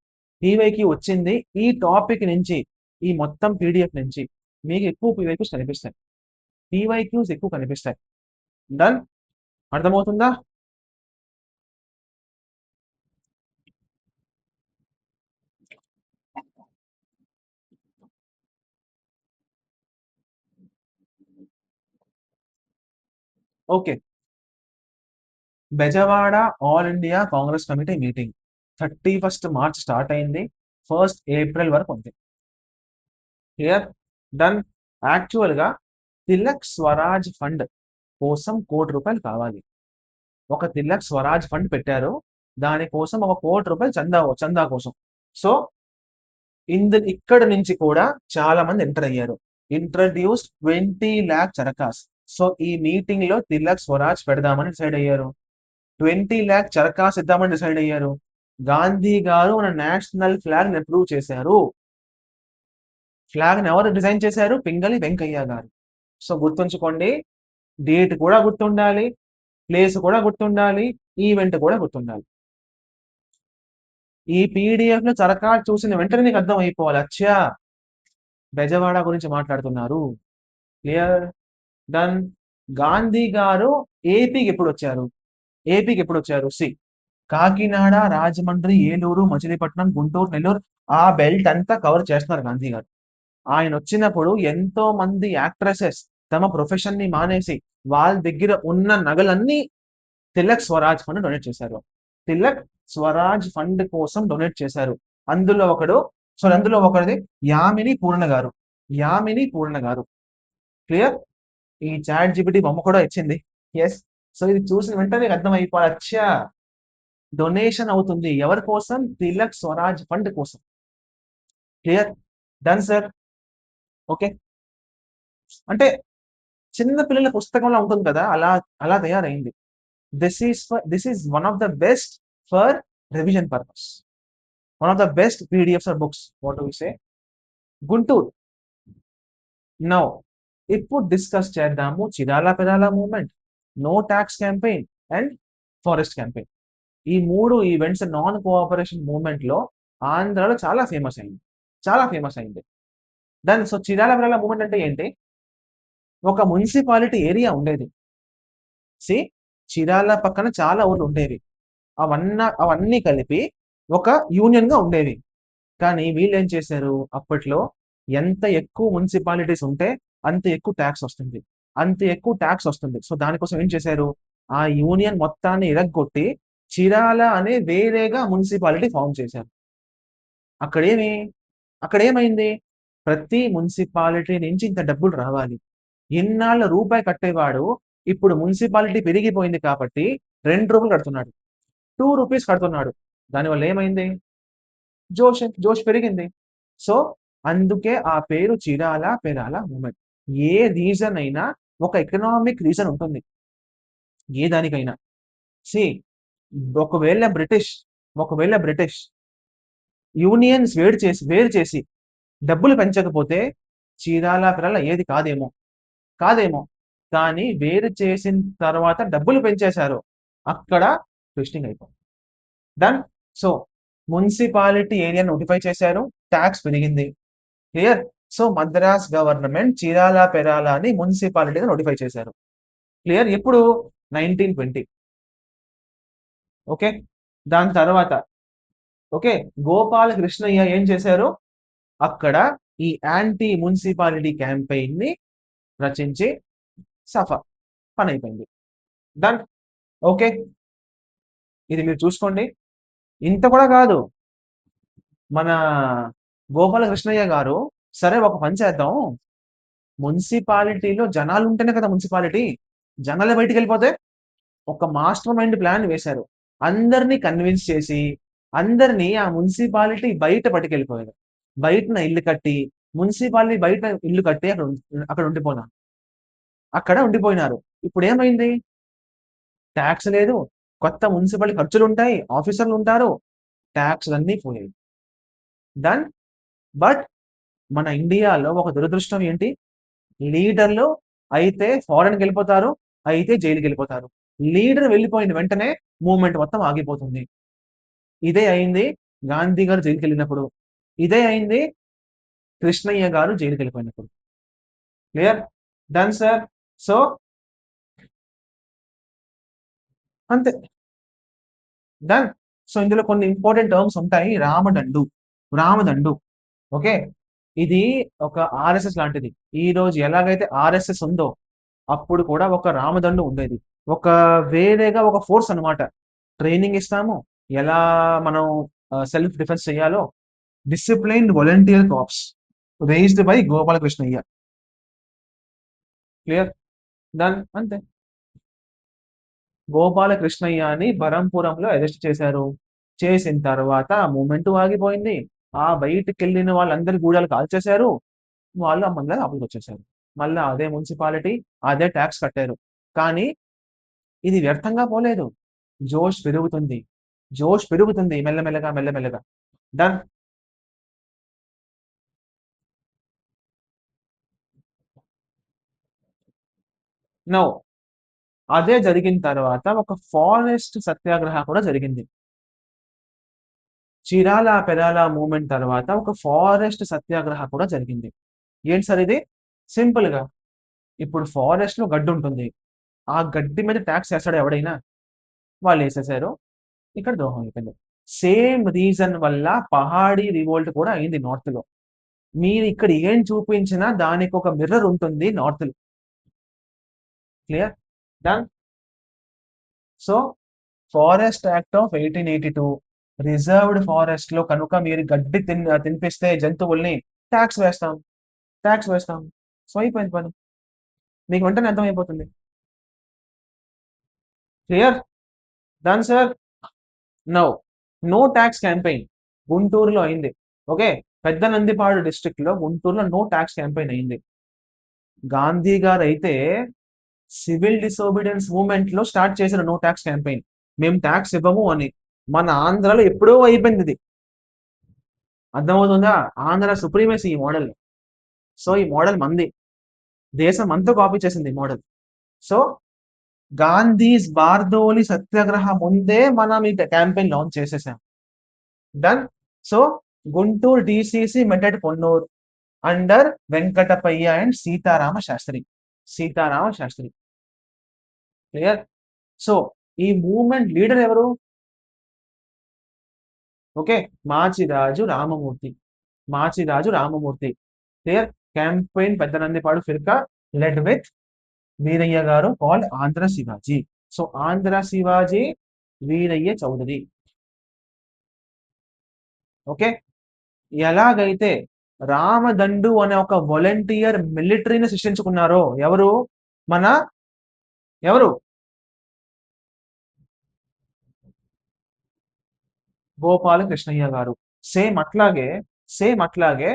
పీవైక్యూ వచ్చింది. ఈ టాపిక్ నుంచి, ఈ మొత్తం పీడిఎఫ్ నుంచి మీకు ఎక్కువ పీవైక్యూస్ కనిపిస్తాయి. పీవైక్యూస్ ఎక్కువ కనిపిస్తాయి. డన్? అర్థమవుతుందా? Okay. Bezawada all India Congress committee meeting 31st March start అయింది. 1st ఏప్రిల్ వరకు ఉంది. క్లియర్? డన్. యాక్చువల్‌గా తిలక్ స్వరాజ్ ఫండ్ కోసం ₹1,00,00,000 కావాలి. ఒక తిలక్ స్వరాజ్ ఫండ్ పెట్టారు. దాని కోసం ఒక ₹1,00,00,000 చందా కోసం. సో, ఇక్కడ నుంచి కూడా చాలా మంది ఎంటర్ అయ్యారు. Introduce 20 lakh చరకాస్. సో, ఈ మీటింగ్ లో తిలక్ స్వరాజ్ పెడదామని డిసైడ్ అయ్యారు. 20 lakh చరకాస్ ఇద్దామని డిసైడ్ అయ్యారు. గాంధీ గారు మన నేషనల్ ఫ్లాగ్ ని అప్రూవ్ చేశారు. ఫ్లాగ్ ని ఎవరు డిజైన్ చేశారు? పింగళి వెంకయ్య గారు. సో గుర్తుంచుకోండి. డేట్ కూడా గుర్తుండాలి, ప్లేస్ కూడా గుర్తుండాలి, ఈవెంట్ కూడా గుర్తుండాలి. ఈ పీడిఎఫ్ లో చరకాలు చూసిన వెంటనే నీకు అర్థం అయిపోవాలి. అచ్చా, బెజవాడ గురించి మాట్లాడుతున్నారు. క్లియర్? డన్. గాంధీ గారు ఏపీకి ఎప్పుడు వచ్చారు? ఏపీకి ఎప్పుడు వచ్చారు? సి కాకినాడ, రాజమండ్రి, ఏలూరు, మచిలీపట్నం, గుంటూరు, నెల్లూరు, ఆ బెల్ట్ అంతా కవర్ చేస్తున్నారు గాంధీ గారు. ఆయన వచ్చినప్పుడు ఎంతో మంది యాక్ట్రెసెస్ తమ ప్రొఫెషన్ ని మానేసి వాళ్ళ దగ్గర ఉన్న నగలన్నీ తిలక్ స్వరాజ్ ఫండ్ డొనేట్ చేశారు. తిలక్ స్వరాజ్ ఫండ్ కోసం డొనేట్ చేశారు. అందులో ఒకడు, సో అందులో ఒకరిది యామిని పూర్ణ గారు. యామిని పూర్ణ గారు. క్లియర్? ఈ చాట్ జీపీటీ బొమ్మ కూడా ఇచ్చింది. ఎస్. సో ఇది చూసిన వెంటనే నీకు అర్థం అయిపోవాలి. అచ్చా, డొనేషన్ అవుతుంది. ఎవరి కోసం? తిలక్ స్వరాజ్ ఫండ్ కోసం. క్లియర్? Done sir. ఓకే. అంటే చిన్న పిల్లల పుస్తకంలో ఉంటుంది కదా, అలా అలా తయారైంది. This is one of the best for revision purpose. One of the best PDFs or books. What do we say? Guntur. Now ఇప్పుడు డిస్కస్ చేద్దాము Chirala Perala movement, no tax campaign and forest campaign. ఈ మూడు ఈవెంట్స్ నాన్ కోఆపరేషన్ మూవ్మెంట్ లో ఆంధ్రాలో చాలా famous అయింది. చాలా famous అయింది. దాని సో చిరాల పెరాల మూవ్మెంట్ అంటే ఏంటి? ఒక మున్సిపాలిటీ ఏరియా ఉండేది. సి చీరాల పక్కన చాలా ఊర్లు ఉండేవి. అవన్నీ కలిపి ఒక యూనియన్ గా ఉండేవి. కానీ వీళ్ళు ఏం చేశారు? అప్పట్లో ఎంత ఎక్కువ మున్సిపాలిటీస్ ఉంటే అంత ఎక్కువ ట్యాక్స్ వస్తుంది. అంత ఎక్కువ ట్యాక్స్ వస్తుంది. సో దానికోసం ఏం చేశారు? ఆ యూనియన్ మొత్తాన్ని ఇరగ్గొట్టి చీరాల అనే వేరేగా మున్సిపాలిటీ ఫామ్ చేశారు. అక్కడేమి అక్కడేమైంది? ప్రతి మున్సిపాలిటీ నుంచి ఇంత డబ్బులు రావాలి. ఇన్నాళ్ళ రూపాయి కట్టేవాడు ఇప్పుడు మున్సిపాలిటీ పెరిగిపోయింది కాబట్టి ₹2 కడుతున్నాడు. ₹2 కడుతున్నాడు. దానివల్ల ఏమైంది? జోష్ పెరిగింది. సో అందుకే ఆ పేరు చిరాల పెరాల మూవ్‌మెంట్. ఏ రీజన్ అయినా ఒక ఎకనామిక్ రీజన్ ఉంటుంది. ఏ దానికైనా. సీ ఒకవేళ బ్రిటిష్ ఒకవేళ బ్రిటిష్ యూనియన్స్ వేరు చేసి డబ్బులు పెంచకపోతే చీరాల పెరాల ఏది కాదేమో. కాదేమో. కానీ వేరు చేసిన తర్వాత డబ్బులు పెంచేశారు. అక్కడ ట్విస్టింగ్ అయిపోయింది. Done. So municipality area notify చేశారు. ట్యాక్స్ పెరిగింది. Clear? So Madras government Chirala Perala అని మున్సిపాలిటీగా నోటిఫై చేశారు. క్లియర్? ఎప్పుడు? 1920. ఓకే. దాని తర్వాత ఓకే, గోపాల కృష్ణయ్య ఏం చేశారు? అక్కడ ఈ యాంటీ మున్సిపాలిటీ క్యాంపెయిన్ ని రచించి సఫా పని అయిపోయింది. డన్. ఓకే, ఇది మీరు చూసుకోండి. ఇంత కూడా కాదు, మన గోపాల కృష్ణయ్య గారు సరే ఒక పని చేద్దాం, మున్సిపాలిటీలో జనాలు ఉంటేనే కదా మున్సిపాలిటీ, జనాలే బయటికి వెళ్ళిపోతే ఒక మాస్టర్ మైండ్ ప్లాన్ వేశారు. అందరినీ కన్విన్స్ చేసి అందరినీ ఆ మున్సిపాలిటీ బయట పట్టుకెళ్ళిపోయారు. బయటన ఇల్లు కట్టి, మున్సిపాలిటీ బయట ఇల్లు కట్టి అక్కడ ఉండిపోయినారు. అక్కడ ఉండిపోయినారు. ఇప్పుడు ఏమైంది? ట్యాక్స్ లేదు, కొత్త మున్సిపాలిటీ ఖర్చులు ఉంటాయి, ఆఫీసర్లు ఉంటారు, ట్యాక్స్ అన్నీ పోయాయి. డన్. బట్ మన ఇండియాలో ఒక దురదృష్టం ఏంటి? లీడర్లు అయితే ఫారెన్కి వెళ్ళిపోతారు, అయితే జైలుకి వెళ్ళిపోతారు. లీడర్ వెళ్ళిపోయిన వెంటనే మూవ్మెంట్ మొత్తం ఆగిపోతుంది. ఇదే అయింది గాంధీ గారు జైలుకి వెళ్ళినప్పుడు, ఇదే అయింది కృష్ణయ్య గారు జైలుకి వెళ్ళిపోయినప్పుడు. క్లియర్? Done sir. సో అంతే, డన్. సో ఇందులో కొన్ని ఇంపార్టెంట్ టర్మ్స్ ఉంటాయి. రామదండు, రామదండు. ఓకే, ఇది ఒక ఆర్ఎస్ఎస్ లాంటిది. ఈ రోజు ఎలాగైతే ఆర్ఎస్ఎస్ ఉందో అప్పుడు కూడా ఒక రామదండు ఉండేది. ఒక వేరేగా ఒక ఫోర్స్ అన్నమాట. ట్రైనింగ్ ఇస్తాము, ఎలా మనం సెల్ఫ్ డిఫెన్స్ చేయాలో. Disciplined volunteer corps raised by Gopalakrishnayya. Clear? Done. అంతే. గోపాలకృష్ణయ్యని బరంపురంలో అరెస్ట్ చేశారు. చేసిన తర్వాత ఆ మూమెంట్ ఆగిపోయింది. ఆ బయటికి వెళ్ళిన వాళ్ళందరి గూడాలు కాల్చేశారు. వాళ్ళు మళ్ళీ లోపలికి వచ్చేసారు. మళ్ళీ అదే మున్సిపాలిటీ, అదే ట్యాక్స్ కట్టారు. కానీ ఇది వ్యర్థంగా పోలేదు. జోష్ పెరుగుతుంది, జోష్ పెరుగుతుంది మెల్లమెల్లగా మెల్లమెల్లగా. డన్. నౌ అదే జరిగిన తర్వాత ఒక ఫారెస్ట్ సత్యాగ్రహ కూడా జరిగింది. చీరాల పెరాల మూవ్మెంట్ తర్వాత ఒక ఫారెస్ట్ సత్యాగ్రహ కూడా జరిగింది. ఏంటి సార్ ఇది? సింపుల్ గా, ఇప్పుడు ఫారెస్ట్ లో గడ్డి ఉంటుంది, ఆ గడ్డి మీద ట్యాక్స్ వేస్తాడు ఎవడైనా? వాళ్ళు వేసేసారు, ఇక్కడ ద్రోహం అయిపోయింది. సేమ్ రీజన్ వల్ల పహాడీ రివోల్ట్ కూడా అయింది నార్త్ లో. మీరు ఇక్కడ ఏం చూపించినా దానికి ఒక మిర్రర్ ఉంటుంది నార్త్ లో. Clear? Done. So forest act of 1882, reserved forest లో కనుక మీరు గడ్డి తినిపిస్తే జంతువుల్ని ట్యాక్స్ వేస్తాం, ట్యాక్స్ వేస్తాం. సో అయిపోయింది పని, మీకు వెంటనే అర్థమైపోతుంది. Clear? Done sir. No, no tax campaign గుంటూరులో అయింది. ఓకే, పెద్ద నందిపాడు డిస్ట్రిక్ట్ లో గుంటూరులో నో ట్యాక్స్ క్యాంపెయిన్ అయింది. గాంధీ గారు అయితే సివిల్ డిసోబీడియన్స్ మూవ్మెంట్ లో స్టార్ట్ చేసిన నో ట్యాక్స్ క్యాంపెయిన్. మేము ట్యాక్స్ ఇవ్వము అని. మన ఆంధ్రాలో ఎప్పుడో అయిపోయింది ఇది. అర్థమవుతుందా? ఆంధ్ర సుప్రీమేసీ ఈ మోడల్. సో ఈ మోడల్ మంది, దేశం అంతా కాపీ చేసింది ఈ మోడల్. సో గాంధీస్ బార్దోలి సత్యాగ్రహ ముందే మనం ఈ క్యాంపెయిన్ లాంచ్ చేసేసాం. Done. So Guntur DCC met Ponnur under Venkatappayya and Sitarama Sastri. Sitarama Sastri. Clear? So ఈ మూవ్మెంట్ లీడర్ ఎవరు? Okay, Machiraju Ramamurthy. Machiraju Ramamurthy. Clear? Campaign Peddanandipadu firka led with Veerayya garu called Andhra Shivaji. So Andhra Shivaji, Veerayya Chowdary. Okay, ఎలాగైతే రామదండు అనే ఒక వాలంటీర్ మిలిటరీని సృష్టించుకున్నారో ఎవరు? మన ఎవరు? గోపాల కృష్ణయ్య గారు. సేమ్ అట్లాగే, సేమ్ అట్లాగే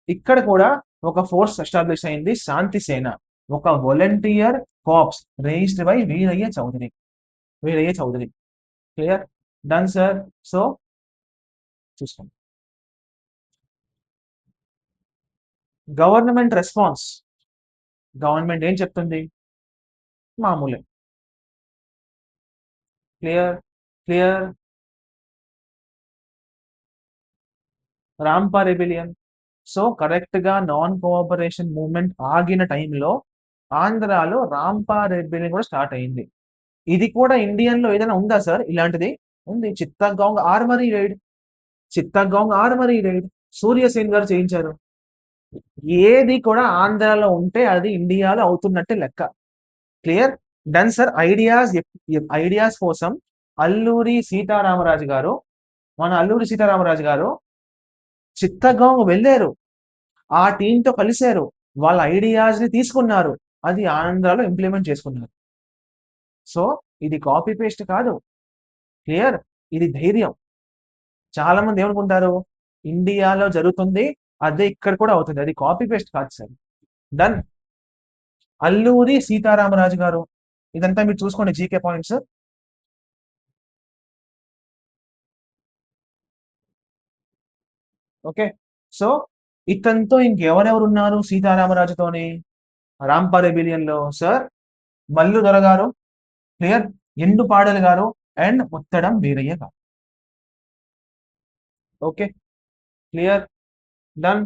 ఇక్కడ కూడా ఒక ఫోర్స్ ఎస్టాబ్లిష్ అయింది, శాంతి సేన. ఒక volunteer corps raised by Veerayya Chowdary. Veerayya Chowdary. Clear? Done sir. So చూసుకోండి. గవర్నమెంట్ రెస్పాన్స్, గవర్నమెంట్ ఏం చెప్తుంది? మామూలే. Clear? Clear? Rampa rebellion. So correct గా నాన్ కోఆపరేషన్ మూవ్మెంట్ ఆగిన టైంలో ఆంధ్రాలో రాంపా రెబెలియన్ కూడా స్టార్ట్ అయింది. ఇది కూడా ఇండియన్ లో ఏదైనా ఉందా సార్ ఇలాంటిది? ఉంది. Chittagong armoury raid. Chittagong armoury raid Suryasen garu చేయించారు. ఏది కూడా ఆంధ్రాలో ఉంటే అది ఇండియాలో అవుతున్నట్టే లెక్క. క్లియర్. Done sir. ఐడియాస్ కోసం అల్లూరి సీతారామరాజు గారు, మన అల్లూరి సీతారామరాజు గారు చిత్తగాంగ్ వెళ్ళారు. ఆ టీంతో కలిశారు. వాళ్ళ ఐడియాస్ ని తీసుకున్నారు. అది ఆంధ్రాలో ఇంప్లిమెంట్ చేసుకున్నారు. సో ఇది కాపీ పేస్ట్ కాదు. క్లియర్. ఇది ధైర్యం. చాలా మంది ఏమనుకుంటారు, ఇండియాలో జరుగుతుంది అదే ఇక్కడ కూడా అవుతుంది, అది కాపీ పేస్ట్ కాదు సార్. డన్. అల్లూరి సీతారామరాజు గారు. ఇదంతా మీరు చూసుకోండి జీకే పాయింట్స్. ఓకే. సో ఇతనితో ఇంకెవరెవరు ఉన్నారు సీతారామరాజుతోని రాంపా రెబిలియన్ లో? సార్ మల్లు దొర గారు, క్లియర్, ఎండుపాడెలు గారు, అండ్ ముత్తడం వీరయ్య గారు. ఓకే. క్లియర్. డన్.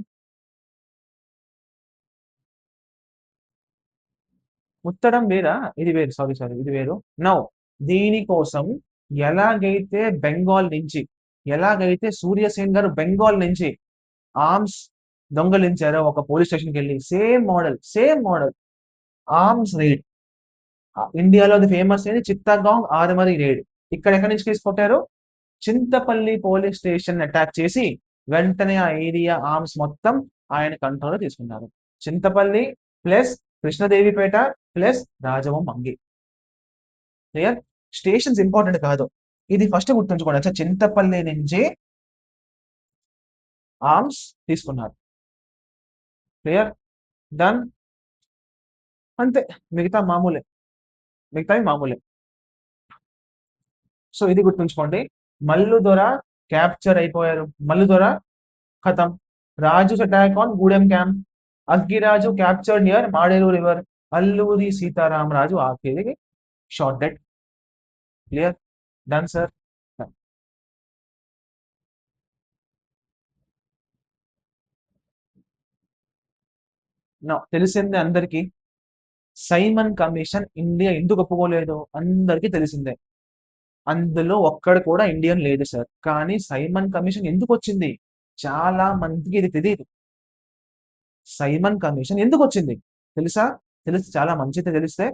ముత్తడం వేరా? ఇది వేరు. సారీ సారీ, ఇది వేరు. నౌ దీనికోసం ఎలాగైతే బెంగాల్ నుంచి, ఎలాగైతే సూర్యసేన్ గారు బెంగాల్ నుంచి ఆర్మ్స్ దొంగలించారో ఒక పోలీస్ స్టేషన్కి వెళ్ళి, సేమ్ మోడల్ ఆర్మ్స్ రైడ్. ఇండియాలో అది ఫేమస్ అయింది చిత్తగాంగ్ ఆర్మరీ రైడ్. ఇక్కడ ఎక్కడి నుంచి కేసు కొట్టారు? చింతపల్లి పోలీస్ స్టేషన్ అటాక్ చేసి వెంటనే ఆ ఏరియా ఆర్మ్స్ మొత్తం ఆయన కంట్రోల్ తీసుకున్నారు. Chintapalli plus Krishnadevipeta plus Rajavommangi. Clear. Stations important కాదు, ఇది ఫస్ట్ గుర్తుంచుకోండి. అచ్చా, చింతపల్లి నుంచి ఆర్మ్స్ తీసుకున్నారు. క్లియర్. డన్. అంతే. మిగతా మామూలే. మిగతావి మామూలే. సో ఇది గుర్తుంచుకోండి. మల్లు దొర క్యాప్చర్ అయిపోయారు. మల్లు దొర ఖతం. Raju attack on Gudem camp. Aggiraju captured near Maderu river. Alluri Sitaramaraju ఆఖరికి shot dead. Clear. Done sir. తెలిసిందే అందరికి. సైమన్ కమిషన్ ఇండియా ఎందుకు ఒప్పుకోలేదు అందరికీ తెలిసిందే. అందులో ఒక్కడు కూడా ఇండియన్ లేదు సార్. కానీ సైమన్ కమిషన్ ఎందుకు వచ్చింది చాలా మందికి ఇది తెలియదు. సైమన్ కమిషన్ ఎందుకు వచ్చింది తెలుసా? తెలిసి చాలా మంచిది. తెలిస్తే,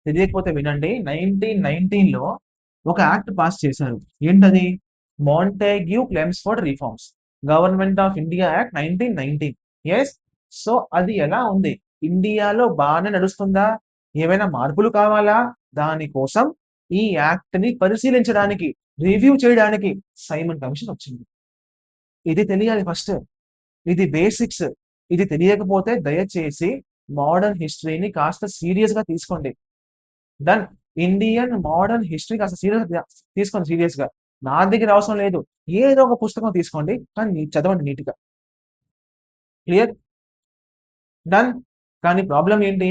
తెలియకపోతే వినండి. 1919లో ఒక యాక్ట్ పాస్ చేశారు. ఏంటది? Montagu Chelmsford reforms, government of India act 1919. Yes. So అది ఎలా ఉంది? ఇండియాలో బాగానే నడుస్తుందా? ఏమైనా మార్పులు కావాలా? దానికోసం ఈ యాక్ట్ ని పరిశీలించడానికి, రివ్యూ చేయడానికి సైమన్ కమిషన్ వచ్చింది. ఇది తెలియాలి ఫస్ట్. ఇది బేసిక్స్. ఇది తెలియకపోతే దయచేసి మోడర్న్ హిస్టరీని కాస్త సీరియస్ గా తీసుకోండి. డన్. ఇండియన్ మోడర్న్ హిస్టరీ కాస్త సీరియస్ తీసుకోండి, సీరియస్ గా. నా దగ్గర అవసరం లేదు, ఏదో ఒక పుస్తకం తీసుకోండి కానీ చదవండి నీట్ గా. క్లియర్. డన్. కానీ ప్రాబ్లం ఏంటి?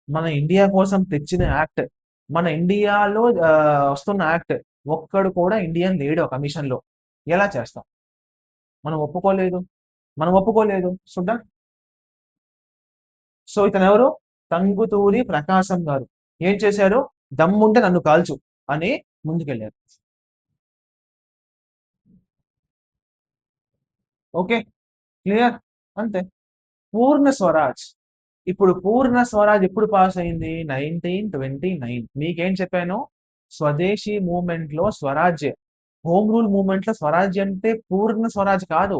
మన ఇండియా కోసం తెచ్చిన యాక్ట్, మన ఇండియాలో వస్తున్న యాక్ట్, ఒక్కడు కూడా ఇండియన్ లేడు కమిషన్ లో. ఎలా చేస్తాం? మనం ఒప్పుకోలేదు. చూద్దాం. సో ఇతను ఎవరు? టంగుటూరి ప్రకాశం గారు. ఏం చేశారు? దమ్ముంటే నన్ను కాల్చు అని ముందుకెళ్ళారు. ఓకే. క్లియర్. అంతే. పూర్ణ స్వరాజ్. ఇప్పుడు పూర్ణ స్వరాజ్ ఎప్పుడు పాస్ అయింది? 1929. మీకేం చెప్పాను? స్వదేశీ మూవ్మెంట్ లో స్వరాజ్, హోమ్ రూల్ మూవ్మెంట్ లో స్వరాజ్ అంటే పూర్ణ స్వరాజ్ కాదు,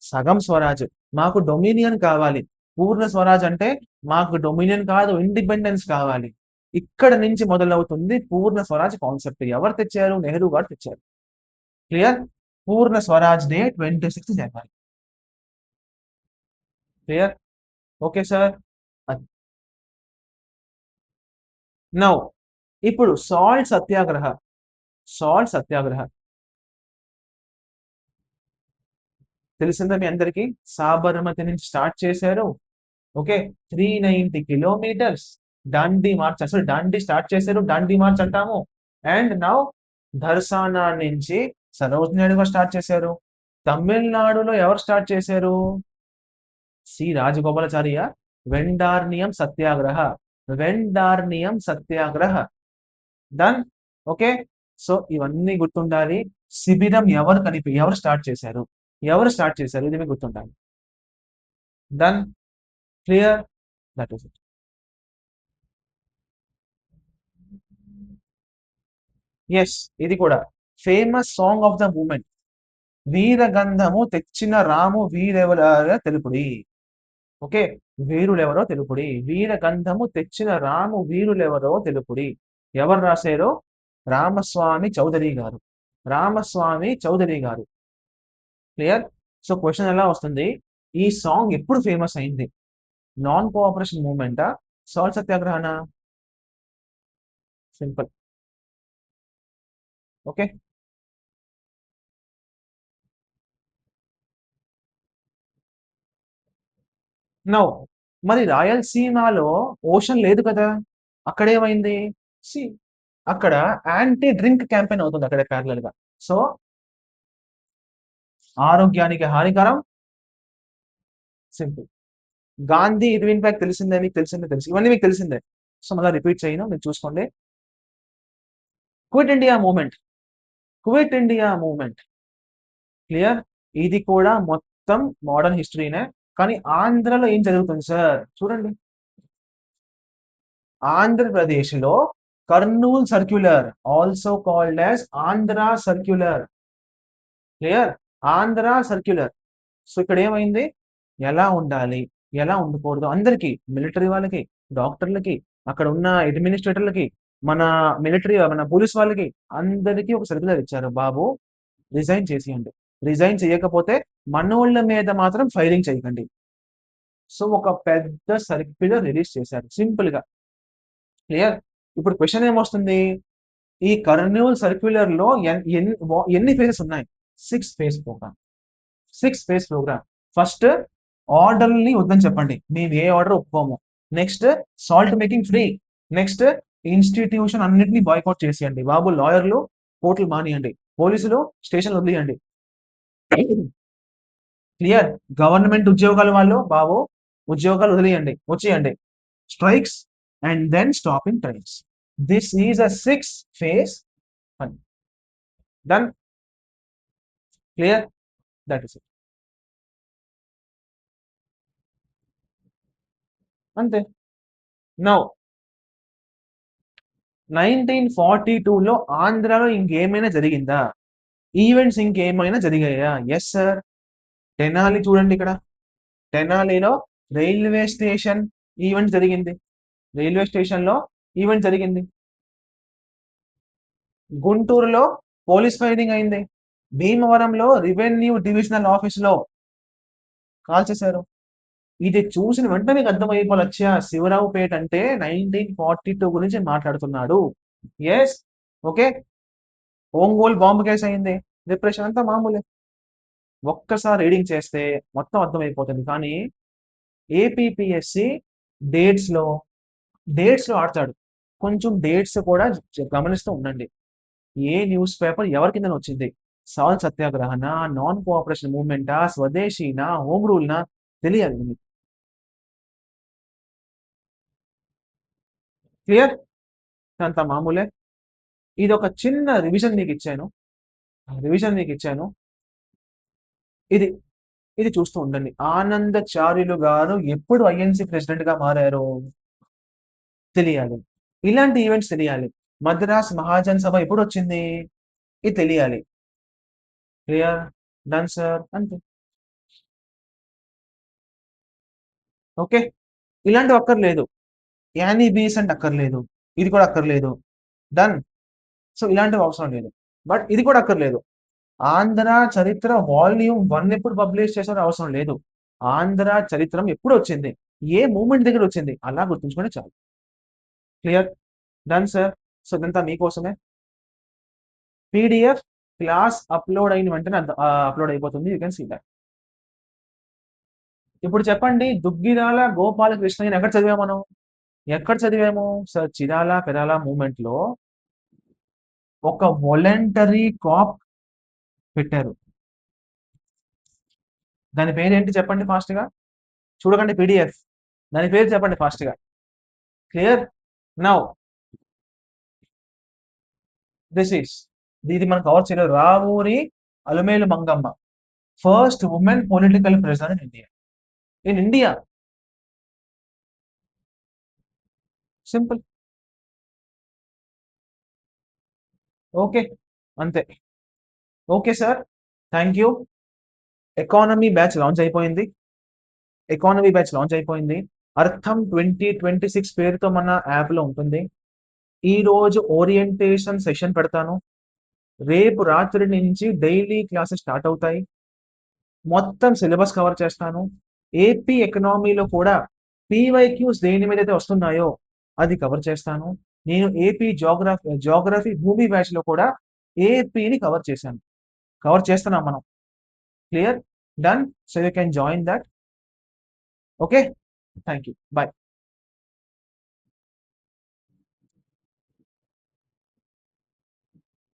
సగం స్వరాజ్. మాకు డొమినియన్ కావాలి. పూర్ణ స్వరాజ్ అంటే మాకు డొమినియన్ కాదు, ఇండిపెండెన్స్ కావాలి. ఇక్కడ నుంచి మొదలవుతుంది పూర్ణ స్వరాజ్ కాన్సెప్ట్. ఎవరు తెచ్చారు? నెహ్రూ గారు తెచ్చారు. క్లియర్. పూర్ణ స్వరాజ్ డే 26 జనవరి. క్లియర్. Okay sir. నౌ ఇప్పుడు సాల్ట్ సత్యాగ్రహ తెలిసిందా మీ అందరికి? సాబర్మతి నుంచి స్టార్ట్ చేశారు. ఓకే. 390 kilometres Dandi March. అసలు డాండీ స్టార్ట్ చేశారు, డాండీ మార్చ్ అంటాము. అండ్ నౌ ధర్సానా నుంచి సరోజినీ నాయుడు గారు స్టార్ట్ చేశారు. తమిళనాడులో ఎవరు స్టార్ట్ చేశారు? సి రాజగోపాలాచారియ. వెండార్నియం సత్యాగ్రహ వెండార్నియం సత్యాగ్రహ. డన్. ఓకే. సో ఇవన్నీ గుర్తుండాలి. శిబిరం ఎవరు స్టార్ట్ చేశారు, ఎవరు స్టార్ట్ చేశారు, ఇది మీకు గుర్తుండాలి. Done. Clear. That is it. Yes, ఇది కూడా famous song of the movement. వీరగంధము తెచ్చిన రాము వీరెవర తెలుపుడి. ఓకే. వీరులెవరో తెలుపుడి. వీరగంధము తెచ్చిన రాము వీరులెవరో తెలుపుడి. ఎవరు రాశారో? రామస్వామి చౌదరి గారు. రామస్వామి చౌదరి గారు. క్లియర్. సో క్వశ్చన్ ఎలా వస్తుంది? ఈ సాంగ్ ఎప్పుడు ఫేమస్ అయింది? నాన్ కోఆపరేషన్ మూవ్మెంటా, సాల్ట్ సత్యాగ్రహణ? సింపుల్. ఓకే. నో. మరి రాయలసీమలో ఓషన్ లేదు కదా, అక్కడేమైంది? సి, అక్కడ యాంటీ డ్రింక్ క్యాంపెయిన్ అవుతుంది అక్కడ ప్యారలల్ గా. సో ఆరోగ్యానికి హానికరం. సింపుల్. గాంధీ ఇర్విన్ ప్యాక్ తెలిసిందే, మీకు తెలిసిందే, తెలుసు, ఇవన్నీ మీకు తెలిసిందే. సో మళ్ళీ రిపీట్ చేయను, మీరు చూసుకోండి. Quit India movement. Quit India movement. Clear. ఇది కూడా మొత్తం మోడర్న్ హిస్టరీనే. కానీ ఆంధ్రలో ఏం జరుగుతుంది సార్ చూడండి. ఆంధ్రప్రదేశ్ లో Kurnool circular, also called as Andhra circular. Clear. Andhra circular. So ఇక్కడ ఏమైంది? ఎలా ఉండాలి, ఎలా ఉండకూడదు, అందరికీ, మిలిటరీ వాళ్ళకి, డాక్టర్లకి, అక్కడ ఉన్న అడ్మినిస్ట్రేటర్లకి, మన మిలిటరీ మన పోలీస్ వాళ్ళకి, అందరికీ ఒక సర్క్యులర్ ఇచ్చారు. బాబు రిజైన్ చేసేయండి, రిజైన్ చేయకపోతే మనోళ్ళ మీద మాత్రం ఫైరింగ్ చేయకండి. సో ఒక పెద్ద సర్క్యులర్ రిలీజ్ చేశారు సింపుల్ గా. క్లియర్. ఇప్పుడు క్వశ్చన్ ఏమొస్తుంది? ఈ కర్నూల్ సర్క్యులర్ లో ఎన్ని ఫేజెస్ ఉన్నాయి? 6 phase programme. 6 phase programme. First, ఆర్డర్ని వద్దని చెప్పండి, మేము ఏ ఆర్డర్ ఒప్పుకోము. Next, salt making free. Next, institution అన్నిటిని బాయ్కౌట్ చేసేయండి బాబు. లాయర్లు కోర్టులు మానియండి, పోలీసులు స్టేషన్ వదిలేయండి. క్లియర్. గవర్నమెంట్ ఉద్యోగాల వాళ్ళు బాబు ఉద్యోగాలు వదిలేయండి, వచ్చేయండి. Strikes and then stopping trains. This is a 6 phase పని. Done. Clear. That is it. అంతే. నౌ 1942లో ఆంధ్రాలో ఇంకేమైనా జరిగిందా? ఈవెంట్స్ ఇంకేమైనా జరిగాయా? Yes sir. తెనాలి చూడండి ఇక్కడ. తెనాలిలో రైల్వే స్టేషన్ ఈవెంట్ జరిగింది. రైల్వే స్టేషన్ లో ఈవెంట్ జరిగింది. గుంటూరులో పోలీస్ ఫైరింగ్ అయింది. భీమవరంలో రెవెన్యూ డివిజనల్ ఆఫీస్ లో కాల్ చేశారు. ఇది చూసిన వెంటనే మీకు అర్థమైపోలచ్చా, శివరావుపేట అంటే 1942 గురించి మాట్లాడుతున్నాడు. Yes. Okay. Ongole bomb case అయింది. డిప్రెషన్ అంతా మామూలే. ఒక్కసారి రీడింగ్ చేస్తే మొత్తం అర్థమైపోతుంది. కానీ ఏపీపీఎస్సి డేట్స్ లో డేట్స్ లో ఆడతాడు. కొంచెం డేట్స్ కూడా గమనిస్తూ ఉండండి. ఏ న్యూస్ పేపర్ ఎవరి కింద వచ్చింది? సాల్ సత్యాగ్రహణ, నాన్ కోఆపరేషన్ మూవ్మెంటా, స్వదేశీనా, హోమ్ రూల్నా, తెలియాలి మీకు. క్లియర్. అంత మామూలే. ఇది ఒక చిన్న రివిజన్ మీకు ఇచ్చాను. రివిజన్ మీకు ఇచ్చాను. ఇది ఇది చూస్తూ ఉండండి. ఆనందచార్యులు గారు ఎప్పుడు ఐఎన్సి ప్రెసిడెంట్ గా మారారు తెలియాలి. ఇలాంటి ఈవెంట్స్ తెలియాలి. మద్రాస్ మహాజన్ సభ ఎప్పుడు వచ్చింది ఇది తెలియాలి. క్లియర్. Done sir. అంతే. ఓకే. ఇలాంటివి అక్కర్లేదు. యానీ బీసెంట్ అక్కర్లేదు. ఇది కూడా అక్కర్లేదు. డన్. సో ఇలాంటివి అవసరం లేదు. బట్ ఇది కూడా అక్కర్లేదు. ఆంధ్ర చరిత్ర వాల్యూమ్ 1 ఎప్పుడు పబ్లిష్ చేశారో అవసరం లేదు. ఆంధ్ర చరిత్రం ఎప్పుడు వచ్చింది, ఏ మూమెంట్ దగ్గర వచ్చింది, అలా గుర్తుంచుకుంటే చాలు. క్లియర్. Done sir. సో ఇదంతా మీకోసమే. పీడిఎఫ్ క్లాస్ అప్లోడ్ అయిన వెంటనే అప్లోడ్ అయిపోతుంది. You can see that. ఇప్పుడు చెప్పండి, దుగ్గిరాల గోపాలకృష్ణయ్యని ఎక్కడ చదివాము మనం? ఎక్కడ చదివాము సార్? చిరాల పెరాల మూమెంట్ లో ఒక వాలంటరీ కాప్ పెట్టారు. దాని పేరు ఏంటి చెప్పండి ఫాస్ట్ గా. చూడకండి పీడిఎఫ్. దాని పేరు చెప్పండి ఫాస్ట్ గా. క్లియర్? నౌ దిస్ ఈస్ ఇది మనం కవర్ చేయలేదు. Ravuri Alamelu Mangamma, first women political president in India. In India. Simple. Okay, అంతే. Okay sir, thank you. Economy batch launch అయిపోయింది. అర్థం 2026 పేరుతో మన యాప్ లో ఉంటుంది. ఈ రోజు ఓరియంటేషన్ సెషన్ పెడతాను. రేపు రాత్రి నుంచి డైలీ క్లాసెస్ స్టార్ట్ అవుతాయి. మొత్తం సిలబస్ కవర్ చేస్తాను. ఏపీ ఎకనామీలో కూడా పీవైక్యూస్ దేని మీద అయితే వస్తున్నాయో అది కవర్ చేస్తాను. నేను ఏపీ జోగ్రఫీ భూమి బ్యాచ్ లో కూడా ఏపీని కవర్ చేస్తున్నాం మనం. Clear? Done. So you can join that. Okay, thank you, bye.